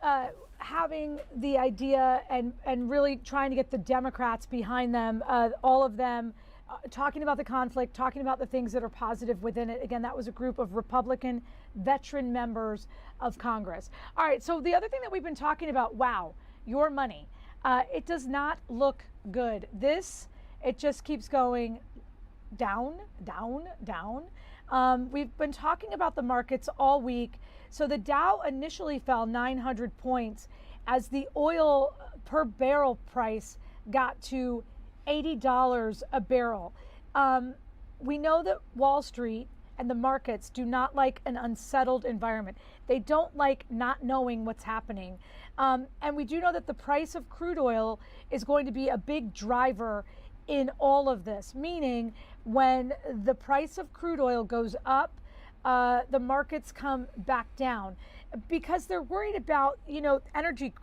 having the idea and really trying to get the Democrats behind them, all of them talking about the conflict, talking about the things that are positive within it. Again, that was a group of Republican veteran members of Congress. All right, so the other thing that we've been talking about, wow, your money. It does not look good. It just keeps going down, down, down. We've been talking about the markets all week. So the Dow initially fell 900 points as the oil per barrel price got to $80 a barrel. We know that Wall Street and the markets do not like an unsettled environment. They don't like not knowing what's happening. And we do know that the price of crude oil is going to be a big driver in all of this, meaning when the price of crude oil goes up, the markets come back down because they're worried about, energy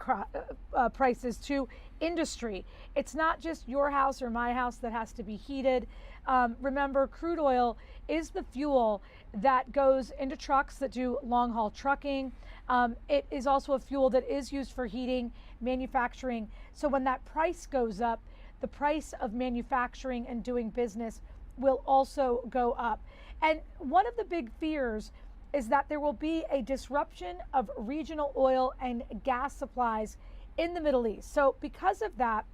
prices to industry. It's not just your house or my house that has to be heated. Remember, crude oil is the fuel that goes into trucks that do long haul trucking. It is also a fuel that is used for heating, manufacturing. So when that price goes up, the price of manufacturing and doing business will also go up. And one of the big fears is that there will be a disruption of regional oil and gas supplies in the Middle East. So because of that,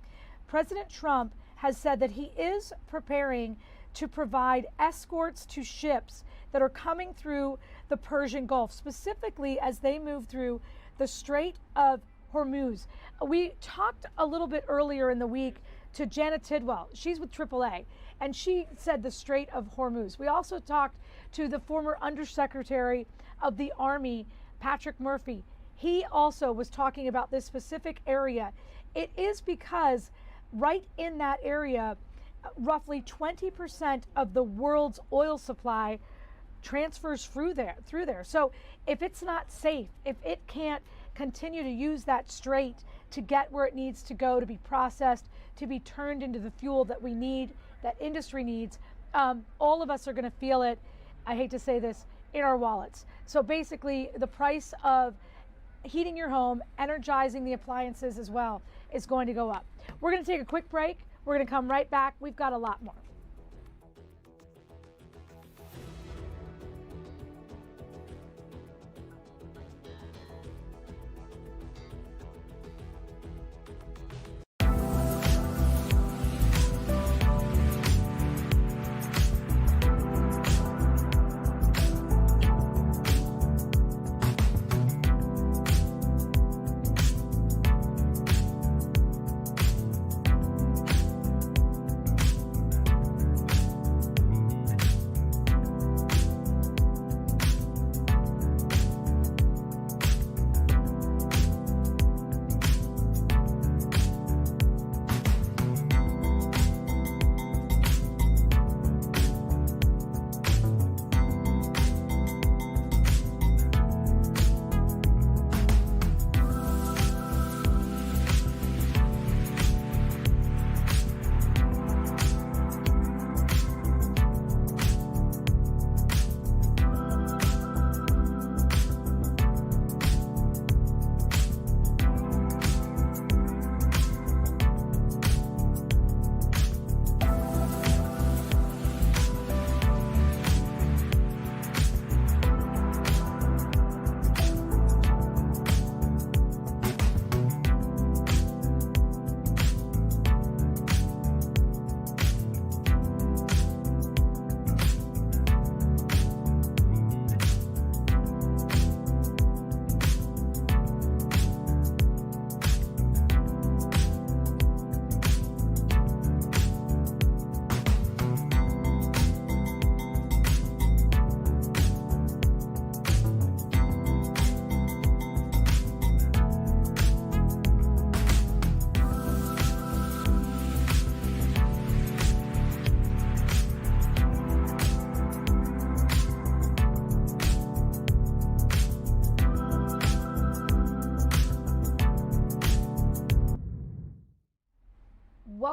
President Trump has said that he is preparing to provide escorts to ships that are coming through the Persian Gulf, specifically as they move through the Strait of Hormuz. We talked a little bit earlier in the week to Janet Tidwell. She's with AAA, and she said the Strait of Hormuz. We also talked to the former Undersecretary of the Army, Patrick Murphy. He also was talking about this specific area. It is because right in that area, roughly 20% of the world's oil supply transfers through there. So if it's not safe, if it can't continue to use that strait to get where it needs to go, to be processed, to be turned into the fuel that we need, that industry needs, all of us are going to feel it, I hate to say this, in our wallets. So basically, the price of heating your home, energizing the appliances as well, is going to go up. We're going to take a quick break. We're going to come right back. We've got a lot more.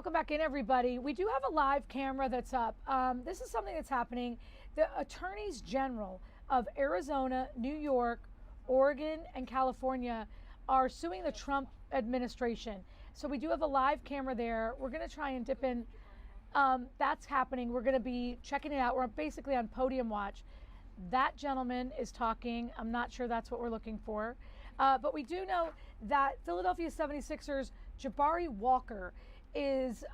welcome back in, everybody. We do have a live camera that's up. This is something that's happening. The attorneys general of Arizona, New York, Oregon, and California are suing the Trump administration. So we do have a live camera there. We're going to try and dip in. That's happening. We're going to be checking it out. We're basically on podium watch. That gentleman is talking. I'm not sure that's what we're looking for. But we do know that Philadelphia 76ers Jabari Walker is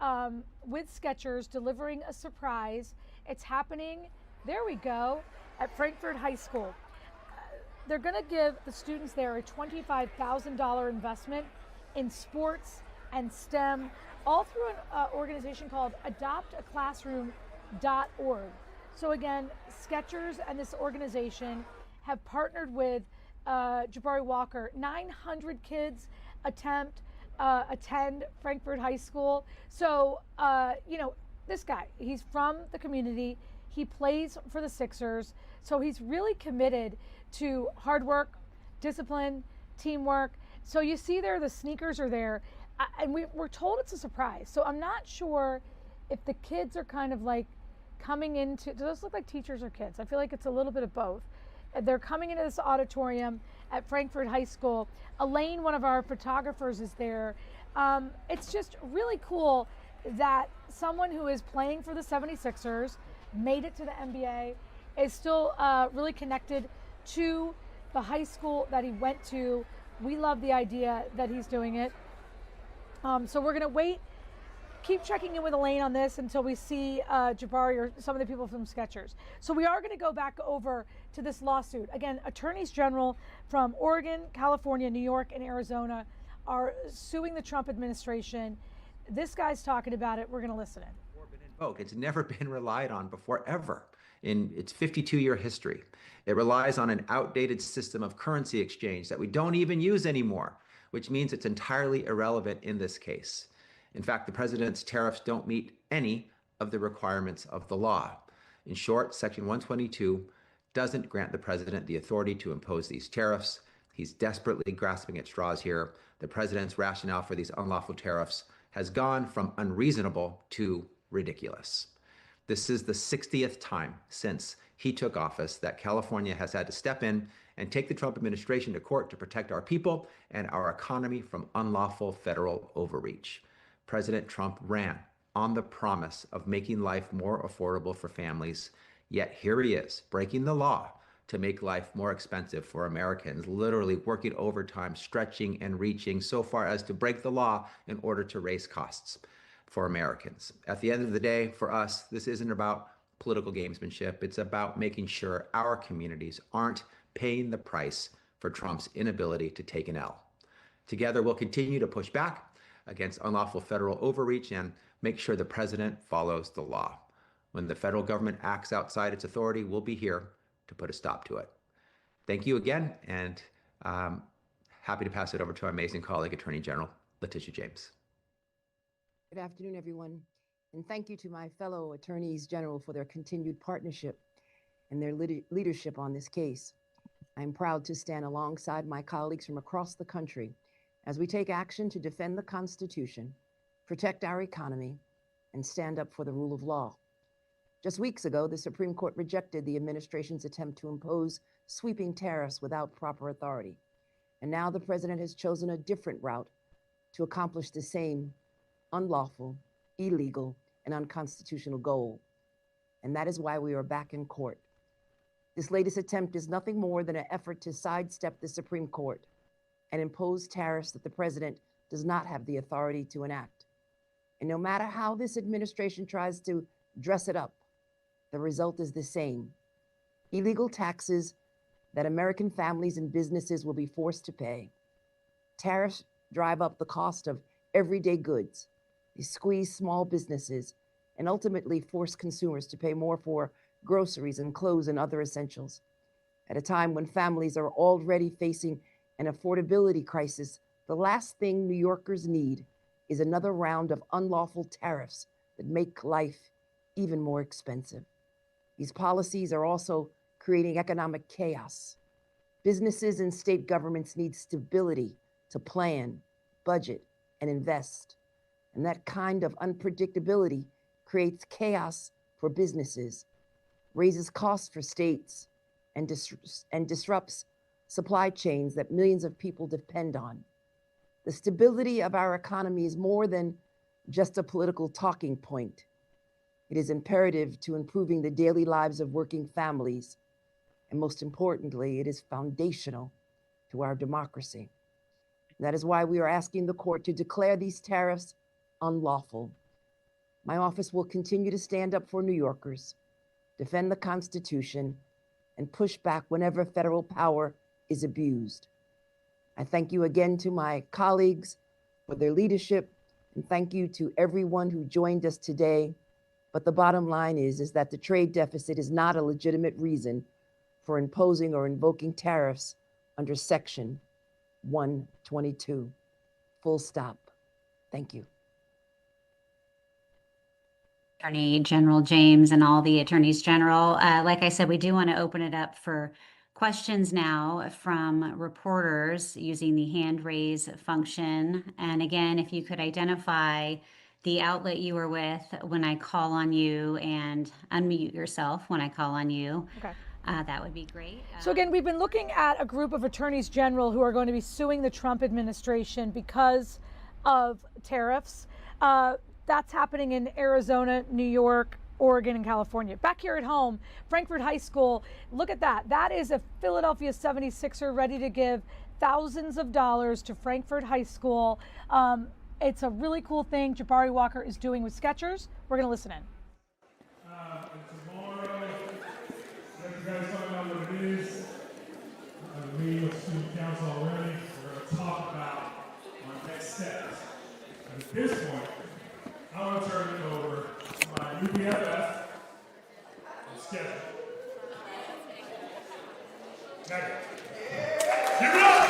with Skechers delivering a surprise. It's happening, there we go, at Frankfurt High School. They're going to give the students there a $25,000 investment in sports and STEM, all through an organization called adoptaclassroom.org. So again, Skechers and this organization have partnered with Jabari Walker. 900 kids attend Frankfurt High School. So, you know, this guy, he's from the community. He plays for the Sixers. So he's really committed to hard work, discipline, teamwork. So you see there, the sneakers are there. And we're told it's a surprise. So I'm not sure if the kids are kind of like coming into, does this look like teachers or kids? I feel like it's a little bit of both. They're coming into this auditorium at Frankfurt High School. Elaine, one of our photographers, is there. It's just really cool that someone who is playing for the 76ers, made it to the NBA, is still really connected to the high school that he went to. We love the idea that he's doing it. So we're going to wait, keep checking in with Elaine on this until we see Jabari or some of the people from Skechers. So we are going to go back over to this lawsuit. Again, attorneys general from Oregon, California, New York, and Arizona are suing the Trump administration. This guy's talking about it. We're going to listen in. It's never been relied on before, ever, in its 52-year history. It relies on an outdated system of currency exchange that we don't even use anymore, which means it's entirely irrelevant in this case. In fact, the president's tariffs don't meet any of the requirements of the law. In short, Section 122 doesn't grant the president the authority to impose these tariffs. He's desperately grasping at straws here. The president's rationale for these unlawful tariffs has gone from unreasonable to ridiculous. This is the 60th time since he took office that California has had to step in and take the Trump administration to court to protect our people and our economy from unlawful federal overreach. President Trump ran on the promise of making life more affordable for families, yet here he is, breaking the law to make life more expensive for Americans, literally working overtime, stretching and reaching so far as to break the law in order to raise costs for Americans. At the end of the day, for us, this isn't about political gamesmanship. It's about making sure our communities aren't paying the price for Trump's inability to take an L. Together, we'll continue to push back against unlawful federal overreach and make sure the president follows the law. When the federal government acts outside its authority, we'll be here to put a stop to it. Thank you again, and happy to pass it over to our amazing colleague, Attorney General Letitia James. Good afternoon, everyone, and thank you to my fellow attorneys general for their continued partnership and their leadership on this case. I'm proud to stand alongside my colleagues from across the country as we take action to defend the Constitution, protect our economy, and stand up for the rule of law. Just weeks ago, the Supreme Court rejected the administration's attempt to impose sweeping tariffs without proper authority. And now the president has chosen a different route to accomplish the same unlawful, illegal, and unconstitutional goal. And that is why we are back in court. This latest attempt is nothing more than an effort to sidestep the Supreme Court and impose tariffs that the president does not have the authority to enact. And no matter how this administration tries to dress it up, the result is the same. Illegal taxes that American families and businesses will be forced to pay. Tariffs drive up the cost of everyday goods. They squeeze small businesses and ultimately force consumers to pay more for groceries and clothes and other essentials. At a time when families are already facing an affordability crisis, the last thing New Yorkers need is another round of unlawful tariffs that make life even more expensive. These policies are also creating economic chaos. Businesses and state governments need stability to plan, budget, and invest. And that kind of unpredictability creates chaos for businesses, raises costs for states, and disrupts supply chains that millions of people depend on. The stability of our economy is more than just a political talking point. It is imperative to improving the daily lives of working families, and most importantly, it is foundational to our democracy. That is why we are asking the court to declare these tariffs unlawful. My office will continue to stand up for New Yorkers, defend the Constitution, and push back whenever federal power is abused. I thank you again to my colleagues for their leadership, and thank you to everyone who joined us today. But the bottom line is that the trade deficit is not a legitimate reason for imposing or invoking tariffs under Section 122. Full stop. Thank you. Attorney General James and all the attorneys general. Like I said, we do want to open it up for questions now from reporters using the hand raise function. And again, if you could identify the outlet you were with when I call on you and unmute yourself when I call on you. Okay. That would be great. So again, we've been looking at a group of attorneys general who are going to be suing the Trump administration because of tariffs. That's happening in Arizona, New York, Oregon, and California. Back here at home, Frankfurt High School, look at that. That is a Philadelphia 76er ready to give thousands of dollars to Frankfurt High School. It's a really cool thing Jabari Walker is doing with Skechers. We're going to listen in. Tomorrow, let you guys find out what it is. I'm meeting with student council already. We're going to talk about our next steps. And at this point, I want to turn it over to my new BFF, Skechers. Megan. Give it up!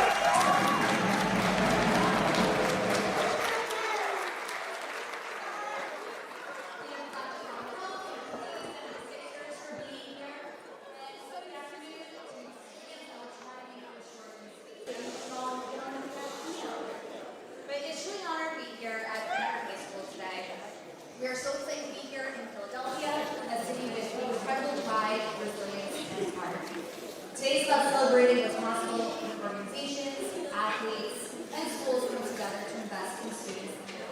We are so excited to be here in Philadelphia, a city with incredible pride, resilience, and heart. Today's club celebrating responsible organizations, athletes, and schools come together to invest in students and their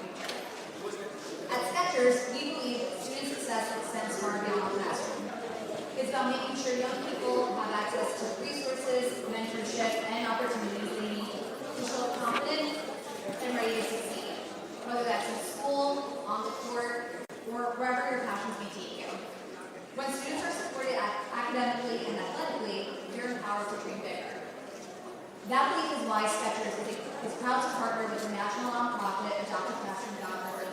future. At Skechers, we believe student success extends far beyond the classroom. It's about making sure young people have access to resources, mentorship, and opportunities they need to show up confident and ready to succeed, whether that's in school, on the court, or wherever your passions may take you. When students are supported academically and athletically, you're empowered to dream bigger. That belief is why Skechers is proud to partner with the national nonprofit AdoptAClassroom.org.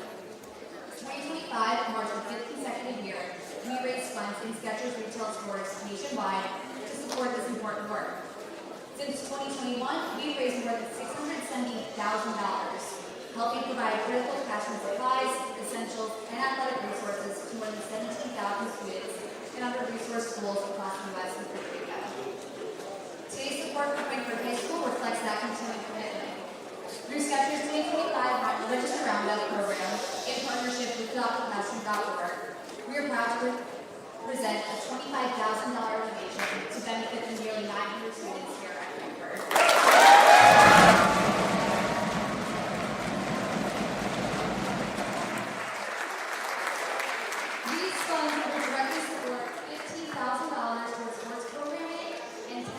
2025 marks the 5th consecutive year we raised funds in Skechers retail stores nationwide to support this important work. Since 2021, we've raised more than $670,000, helping provide critical classroom supplies, essentials, and athletic resources to more than 17,000 students in under-resourced schools across the U.S. and Puerto Rico. Today's support for Frankfurt High School reflects that continuing commitment. Through Skechers 2025 Register Roundup program, in partnership with AdoptAClassroom.org, we are proud to present a $25,000 donation to benefit the nearly 900 students here at Frankfurt. These funds will directly support $15,000 towards sports programming and $10,000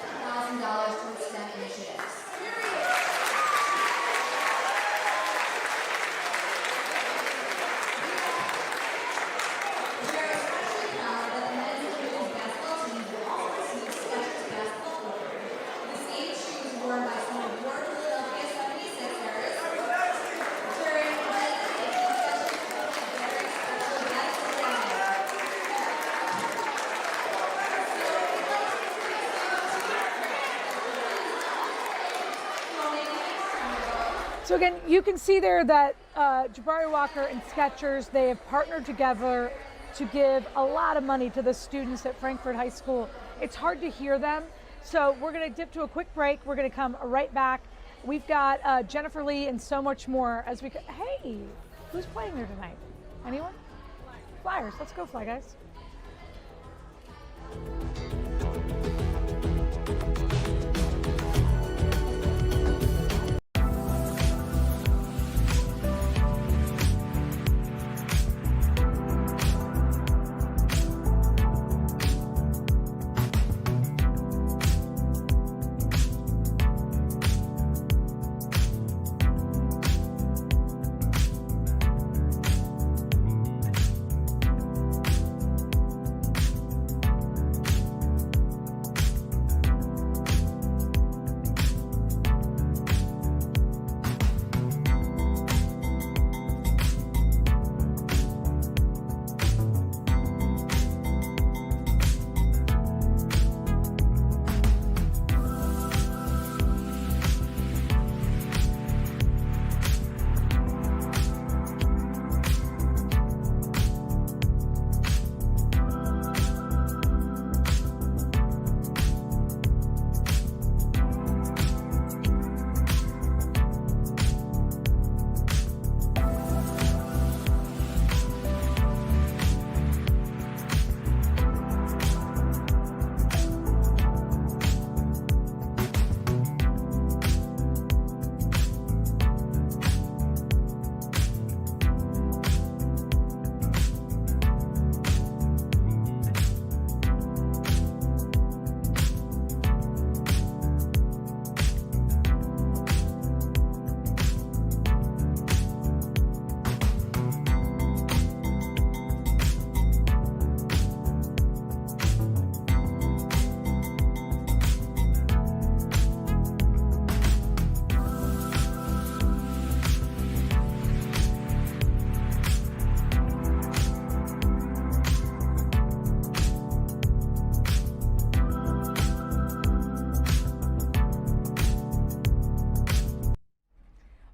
towards STEM initiatives. We are especially proud that the men's and women's basketball teams will also receive Skechers basketball footwear. The same shoes worn by some of your Philadelphia 76ers during the Skechers very special guest event. So again, you can see there that Jabari Walker and Skechers, they have partnered together to give a lot of money to the students at Frankfurt High School. It's hard to hear them, so we're going to dip to a quick break. We're going to come right back. We've got Jennifer Lee and so much more as we. Hey, Who's playing there tonight? Anyone? Flyers. Let's go, Fly Guys.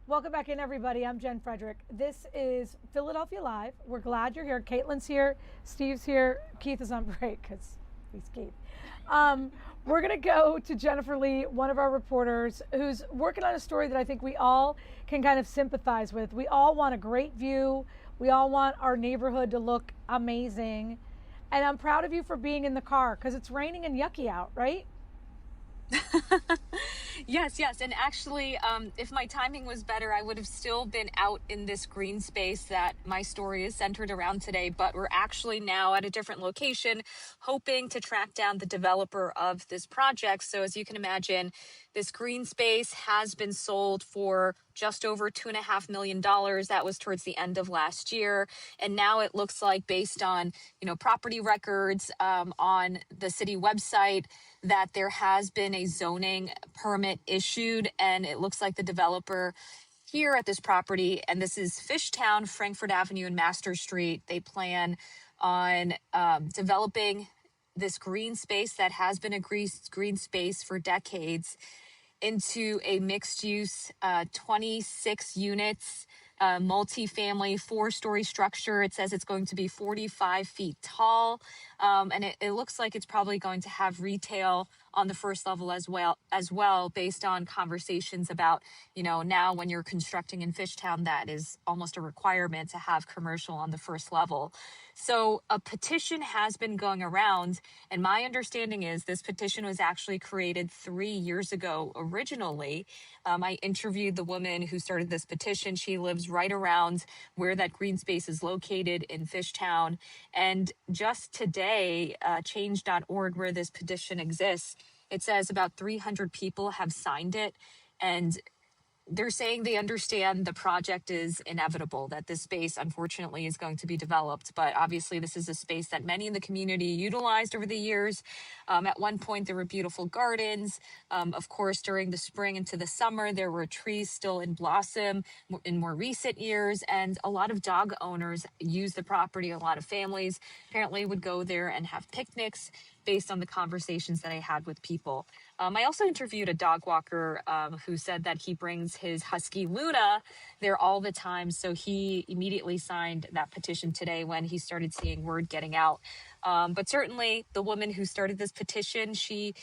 Welcome back in, everybody. I'm Jen Frederick. This is Philadelphia Live. We're glad you're here. Caitlin's here. Steve's here. Keith is on break because he's Keith. We're going to go to Jennifer Lee, one of our reporters, who's working on a story that I think we all can kind of sympathize with. We all want a great view. We all want our neighborhood to look amazing. And I'm proud of you for being in the car because it's raining and yucky out, right? Yes, yes. And actually, if my timing was better, I would have still been out in this green space that my story is centered around today. But we're actually now at a different location, hoping to track down the developer of this project. So as you can imagine, this green space has been sold for just over $2.5 million. That was towards the end of last year. And now it looks like, based on, property records on the city website, that there has been a zoning permit issued, and it looks like the developer here at this property, and this is Fishtown, Frankfurt Avenue, and Master Street, they plan on developing this green space that has been a green space for decades into a mixed-use 26 units, multi-family, 4-story structure. It says it's going to be 45 feet tall, and it looks like it's probably going to have retail on the first level as well, based on conversations about, now when you're constructing in Fishtown, that is almost a requirement to have commercial on the first level. So a petition has been going around, and my understanding is this petition was actually created 3 years ago originally. I interviewed the woman who started this petition. She lives right around where that green space is located in Fishtown. And just today, change.org, where this petition exists, it says about 300 people have signed it. And they're saying they understand the project is inevitable, that this space, unfortunately, is going to be developed. But obviously, this is a space that many in the community utilized over the years. At one point, there were beautiful gardens. Of course, during the spring into the summer, there were trees still in blossom in more recent years. And a lot of dog owners use the property. A lot of families apparently would go there and have picnics, based on the conversations that I had with people. I also interviewed a dog walker who said that he brings his husky Luna there all the time. So he immediately signed that petition today when he started seeing word getting out. But certainly the woman who started this petition, she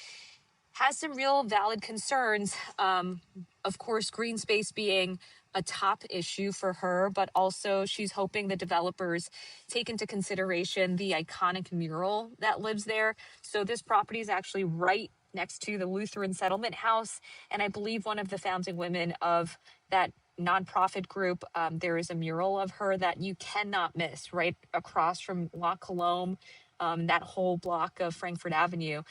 has some real valid concerns. Of course, green space being a top issue for her, but also she's hoping the developers take into consideration the iconic mural that lives there. So this property is actually right next to the Lutheran Settlement House. And I believe one of the founding women of that nonprofit group, there is a mural of her that you cannot miss right across from La Colombe, that whole block of Frankfurt Avenue.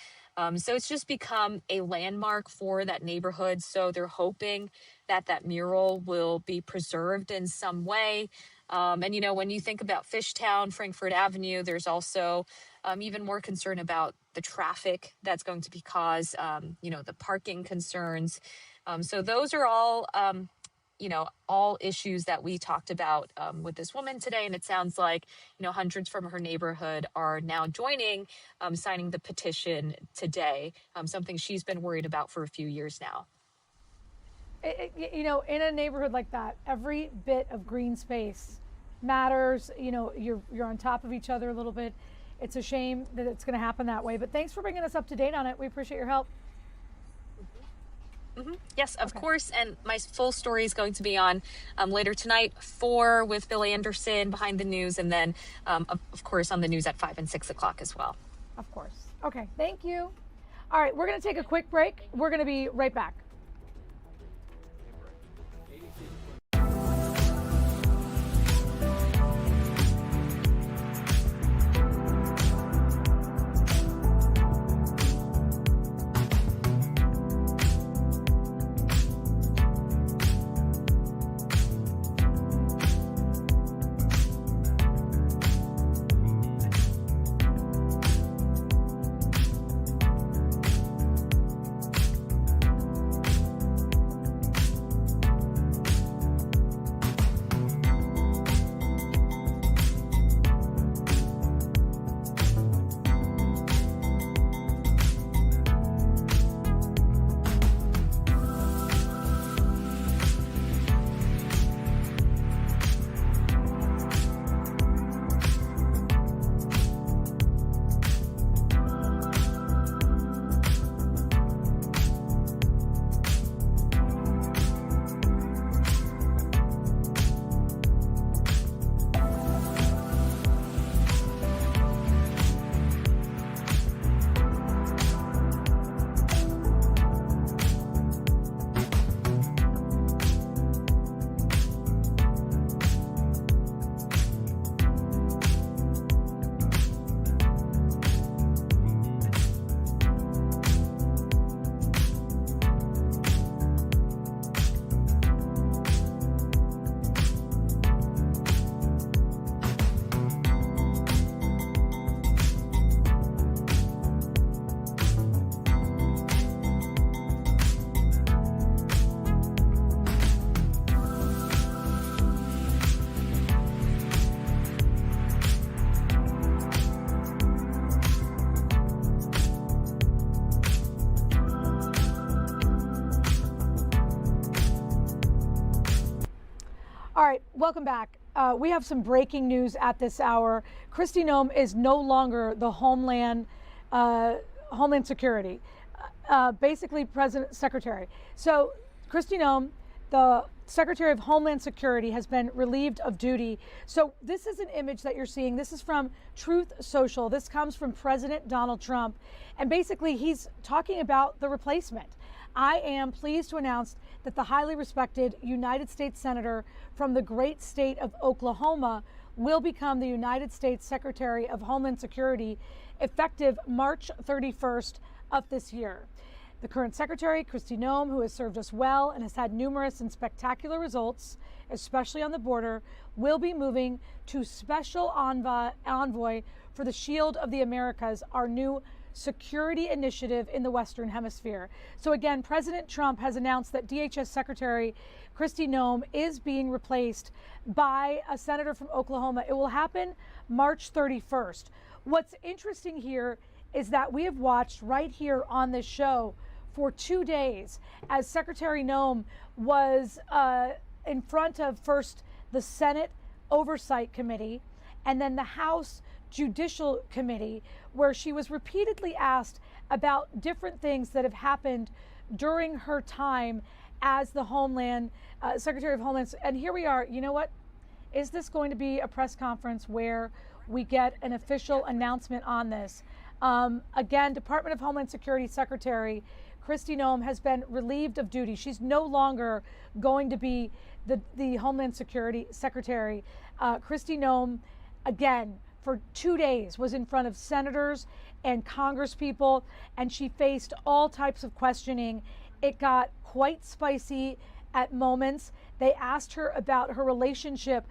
So it's just become a landmark for that neighborhood. So they're hoping that that mural will be preserved in some way. And, you know, when you think about Fishtown, Frankfurt Avenue, there's also even more concern about the traffic that's going to be caused, you know, the parking concerns. So those are all, you know, all issues that we talked about with this woman today. And it sounds like, you know, hundreds from her neighborhood are now joining, signing the petition today, something she's been worried about for a few years now. You know, in a neighborhood like that, every bit of green space matters. You know, you're on top of each other a little bit. It's a shame that it's going to happen that way, but thanks for bringing us up to date on it. We appreciate your help. Yes, of course. And my full story is going to be on later tonight, 4 with Bill Anderson behind the news, and then of course on the news at 5 and 6 o'clock as well. Of course. Okay, thank you. All right, we're going to take a quick break. We're going to be right back. All right, welcome back. We have some breaking news at this hour. Kristi Noem is no longer the Homeland Security, basically Secretary. So Kristi Noem, the Secretary of Homeland Security, has been relieved of duty. So this is an image that you're seeing. This is from Truth Social. This comes from President Donald Trump. And basically he's talking about the replacement. I am pleased to announce that the highly respected United States Senator from the great state of Oklahoma will become the United States Secretary of Homeland Security effective March 31st of this year. The current secretary, Kristi Noem, who has served us well and has had numerous and spectacular results, especially on the border, will be moving to Special Envoy for the Shield of the Americas, our new security initiative in the Western Hemisphere. So again, President Trump has announced that DHS Secretary Kristi Noem is being replaced by a senator from Oklahoma. It will happen March 31st. What's interesting here is that we have watched right here on this show for 2 days as Secretary Noem was in front of first the Senate Oversight Committee and then the House Judicial Committee, where she was repeatedly asked about different things that have happened during her time as the Secretary of Homeland. And here we are. You know what? Is this going to be a press conference where we get an official announcement on this? Again, Department of Homeland Security Secretary Kristi Noem has been relieved of duty. She's no longer going to be the Homeland Security Secretary. Kristi Noem, again, for 2 days was in front of senators and congresspeople, and she faced all types of questioning. It got quite spicy at moments. They asked her about her relationship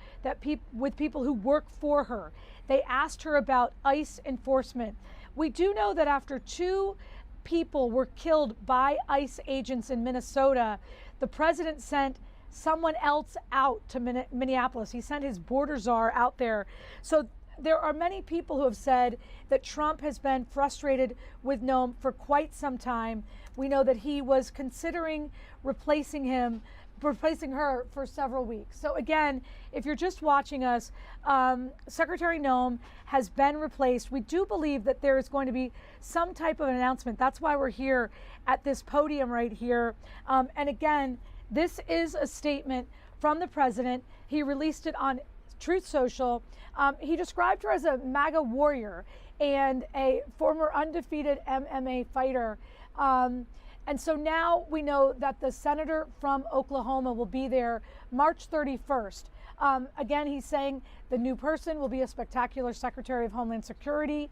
with people who work for her. They asked her about ICE enforcement. We do know that after 2 people were killed by ICE agents in Minnesota, the president sent someone else out to Minneapolis. He sent his border czar out there. So there are many people who have said that Trump has been frustrated with Noem for quite some time. We know that he was considering replacing her for several weeks. So again, if you're just watching us, Secretary Noem has been replaced. We do believe that there is going to be some type of an announcement. That's why we're here at this podium right here. And again, this is a statement from the president. He released it on Truth Social. He described her as a MAGA warrior and a former undefeated MMA fighter. And so now we know that the senator from Oklahoma will be there March 31st. Again, he's saying the new person will be a spectacular Secretary of Homeland Security.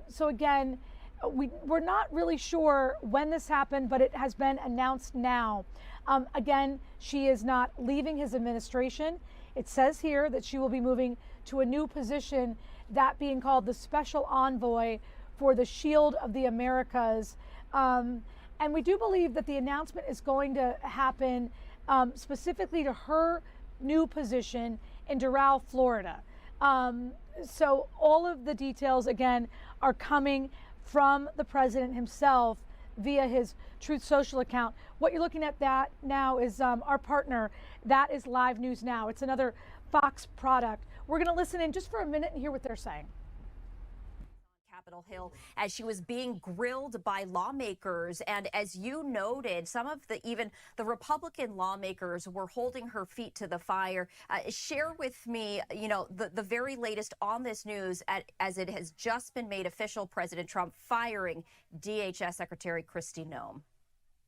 So again, we're not really sure when this happened, but it has been announced now. Again, she is not leaving his administration. It says here that she will be moving to a new position, that being called the Special Envoy for the Shield of the Americas. And we do believe that the announcement is going to happen specifically to her new position in Doral, Florida. So all of the details, again, are coming from the president himself via his Truth Social account. What you're looking at that now is our partner. That is Live News Now. It's another Fox product. We're going to listen in just for a minute and hear what they're saying. Capitol Hill as she was being grilled by lawmakers. And as you noted, some of even the Republican lawmakers were holding her feet to the fire. Share with me, the very latest on this news as it has just been made official, President Trump firing DHS Secretary Kristi Noem.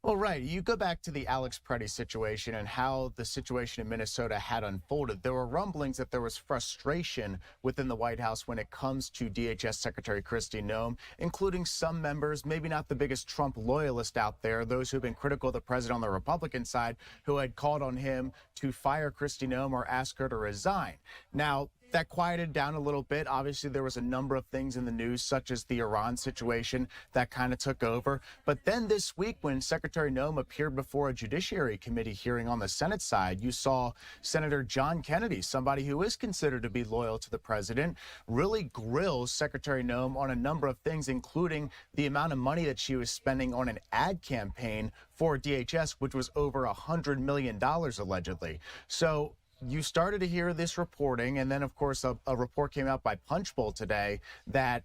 Well, right. You go back to the Alex Preddy situation and how the situation in Minnesota had unfolded. There were rumblings that there was frustration within the White House when it comes to DHS Secretary Kristi Noem, including some members, maybe not the biggest Trump loyalist out there, those who've been critical of the president on the Republican side, who had called on him to fire Kristi Noem or ask her to resign. Now, that quieted down a little bit. Obviously, there was a number of things in the news, such as the Iran situation, that kind of took over. But then this week, when Secretary Noem appeared before a Judiciary Committee hearing on the Senate side, you saw Senator John Kennedy, somebody who is considered to be loyal to the president, really grills Secretary Noem on a number of things, including the amount of money that she was spending on an ad campaign for DHS, which was over $100 million, allegedly. So you started to hear this reporting, and then, of course, a report came out by Punchbowl today that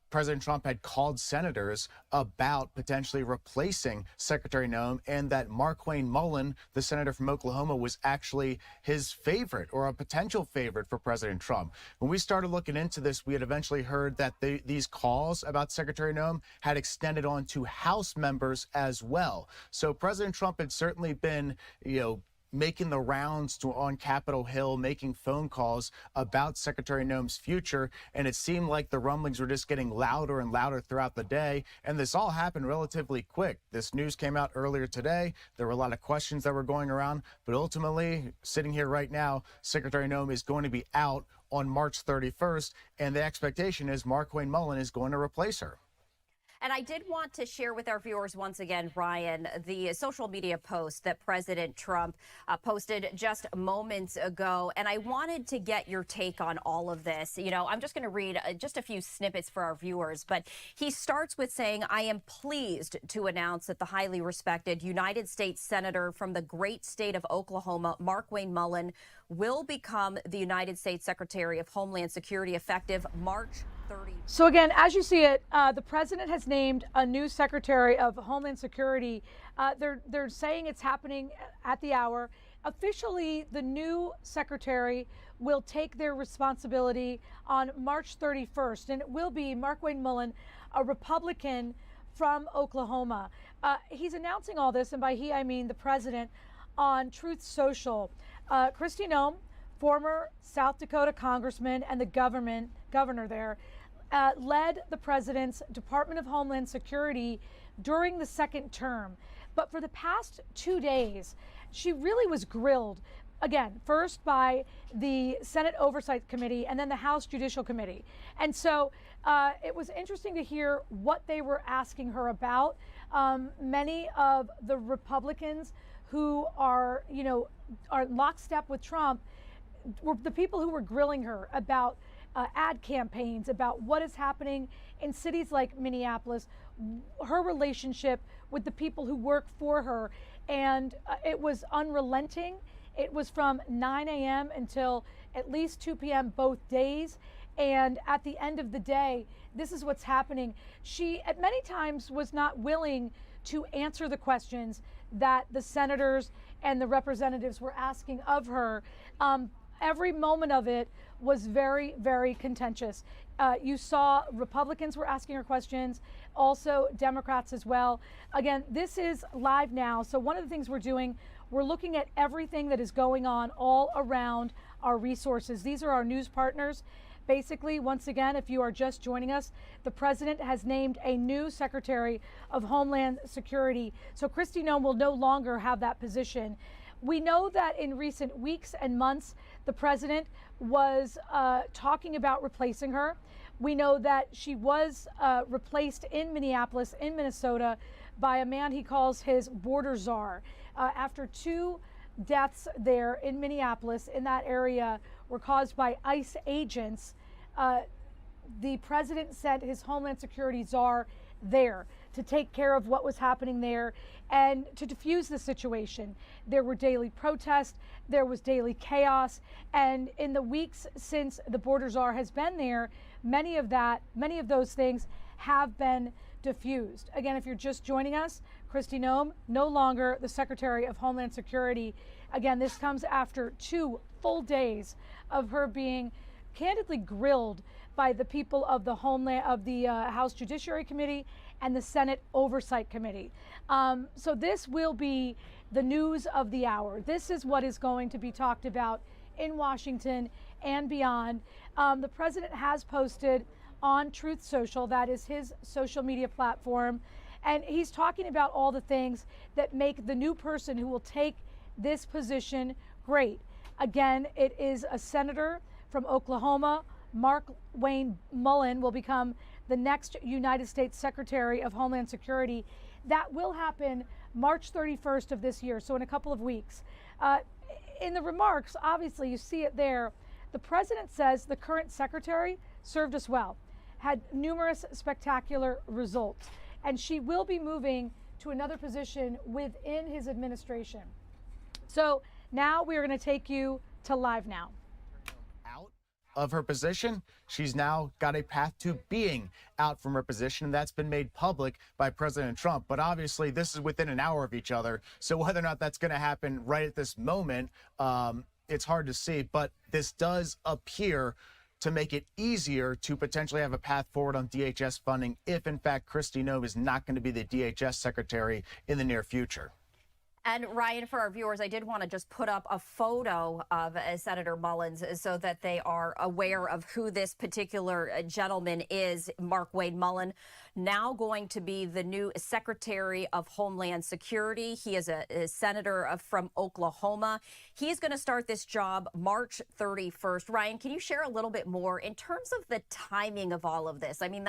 President Trump had called senators about potentially replacing Secretary Noem, and that Markwayne Mullin, the senator from Oklahoma, was actually his favorite or a potential favorite for President Trump. When we started looking into this, we had eventually heard that these calls about Secretary Noem had extended on to House members as well. So President Trump had certainly been, making the rounds on Capitol Hill, making phone calls about Secretary Noem's future, and it seemed like the rumblings were just getting louder and louder throughout the day, and this all happened relatively quick. This news came out earlier today. There were a lot of questions that were going around, but ultimately, sitting here right now, Secretary Noem is going to be out on March 31st, and the expectation is Markwayne Mullin is going to replace her. And I did want to share with our viewers once again, Ryan, the social media post that President Trump posted just moments ago. And I wanted to get your take on all of this. You know, I'm just going to read just a few snippets for our viewers. But he starts with saying, "I am pleased to announce that the highly respected United States Senator from the great state of Oklahoma, Markwayne Mullin, will become the United States Secretary of Homeland Security effective March 30." So again, as you see it, the president has named a new Secretary of Homeland Security. They're saying it's happening at the hour. Officially, the new secretary will take their responsibility on March 31st, and it will be Markwayne Mullin, a Republican from Oklahoma. He's announcing all this, and by he, I mean the president, on Truth Social. Kristi Noem, former South Dakota congressman and the governor there, led the president's Department of Homeland Security during the second term. But for the past 2 days, she really was grilled, again, first by the Senate Oversight Committee and then the House Judicial Committee. And so it was interesting to hear what they were asking her about. Many of the Republicans who are, are lockstep with Trump were the people who were grilling her about ad campaigns, about what is happening in cities like Minneapolis, her relationship with the people who work for her. And it was unrelenting. It was from 9 a.m. until at least 2 p.m. both days. And at the end of the day, this is what's happening. She, at many times, was not willing to answer the questions that the senators and the representatives were asking of her. Every moment of it was very, very contentious. You saw Republicans were asking her questions, also Democrats as well. Again, this is live now. So one of the things we're doing, we're looking at everything that is going on all around our resources. These are our news partners. Basically, once again, if you are just joining us, the president has named a new Secretary of Homeland Security. So Kristi Noem will no longer have that position. We know that in recent weeks and months, the president was talking about replacing her. We know that she was replaced in Minneapolis, in Minnesota, by a man he calls his border czar. After 2 deaths there in Minneapolis, in that area, were caused by ICE agents, the president sent his Homeland Security czar there to take care of what was happening there and to diffuse the situation. There were daily protests, there was daily chaos, and in the weeks since the border czar has been there, many of those things have been diffused. Again, if you're just joining us, Kristi Noem, no longer the Secretary of Homeland Security. Again, this comes after 2 full days of her being candidly grilled by the people of the House Judiciary Committee and the Senate Oversight Committee. So this will be the news of the hour. This is what is going to be talked about in Washington and beyond. The president has posted on Truth Social, that is his social media platform, and he's talking about all the things that make the new person who will take this position great. Again, it is a senator from Oklahoma. Markwayne Mullin will become the next United States Secretary of Homeland Security. That will happen March 31st of this year, so in a couple of weeks. In the remarks, obviously, you see it there. The president says the current secretary served us well, had numerous spectacular results, and she will be moving to another position within his administration. So now we are going to take you to Live Now. Of her position, she's now got a path to being out from her position, and that's been made public by President Trump. But obviously, this is within an hour of each other, so whether or not that's going to happen right at this moment, it's hard to see. But this does appear to make it easier to potentially have a path forward on DHS funding if, in fact, Kristi Noem is not going to be the DHS secretary in the near future. And Ryan, for our viewers, I did want to just put up a photo of Senator Mullins so that they are aware of who this particular gentleman is. Markwayne Mullin, now going to be the new Secretary of Homeland Security. He is a senator from Oklahoma. He's going to start this job March 31st. Ryan, can you share a little bit more in terms of the timing of all of this? I mean,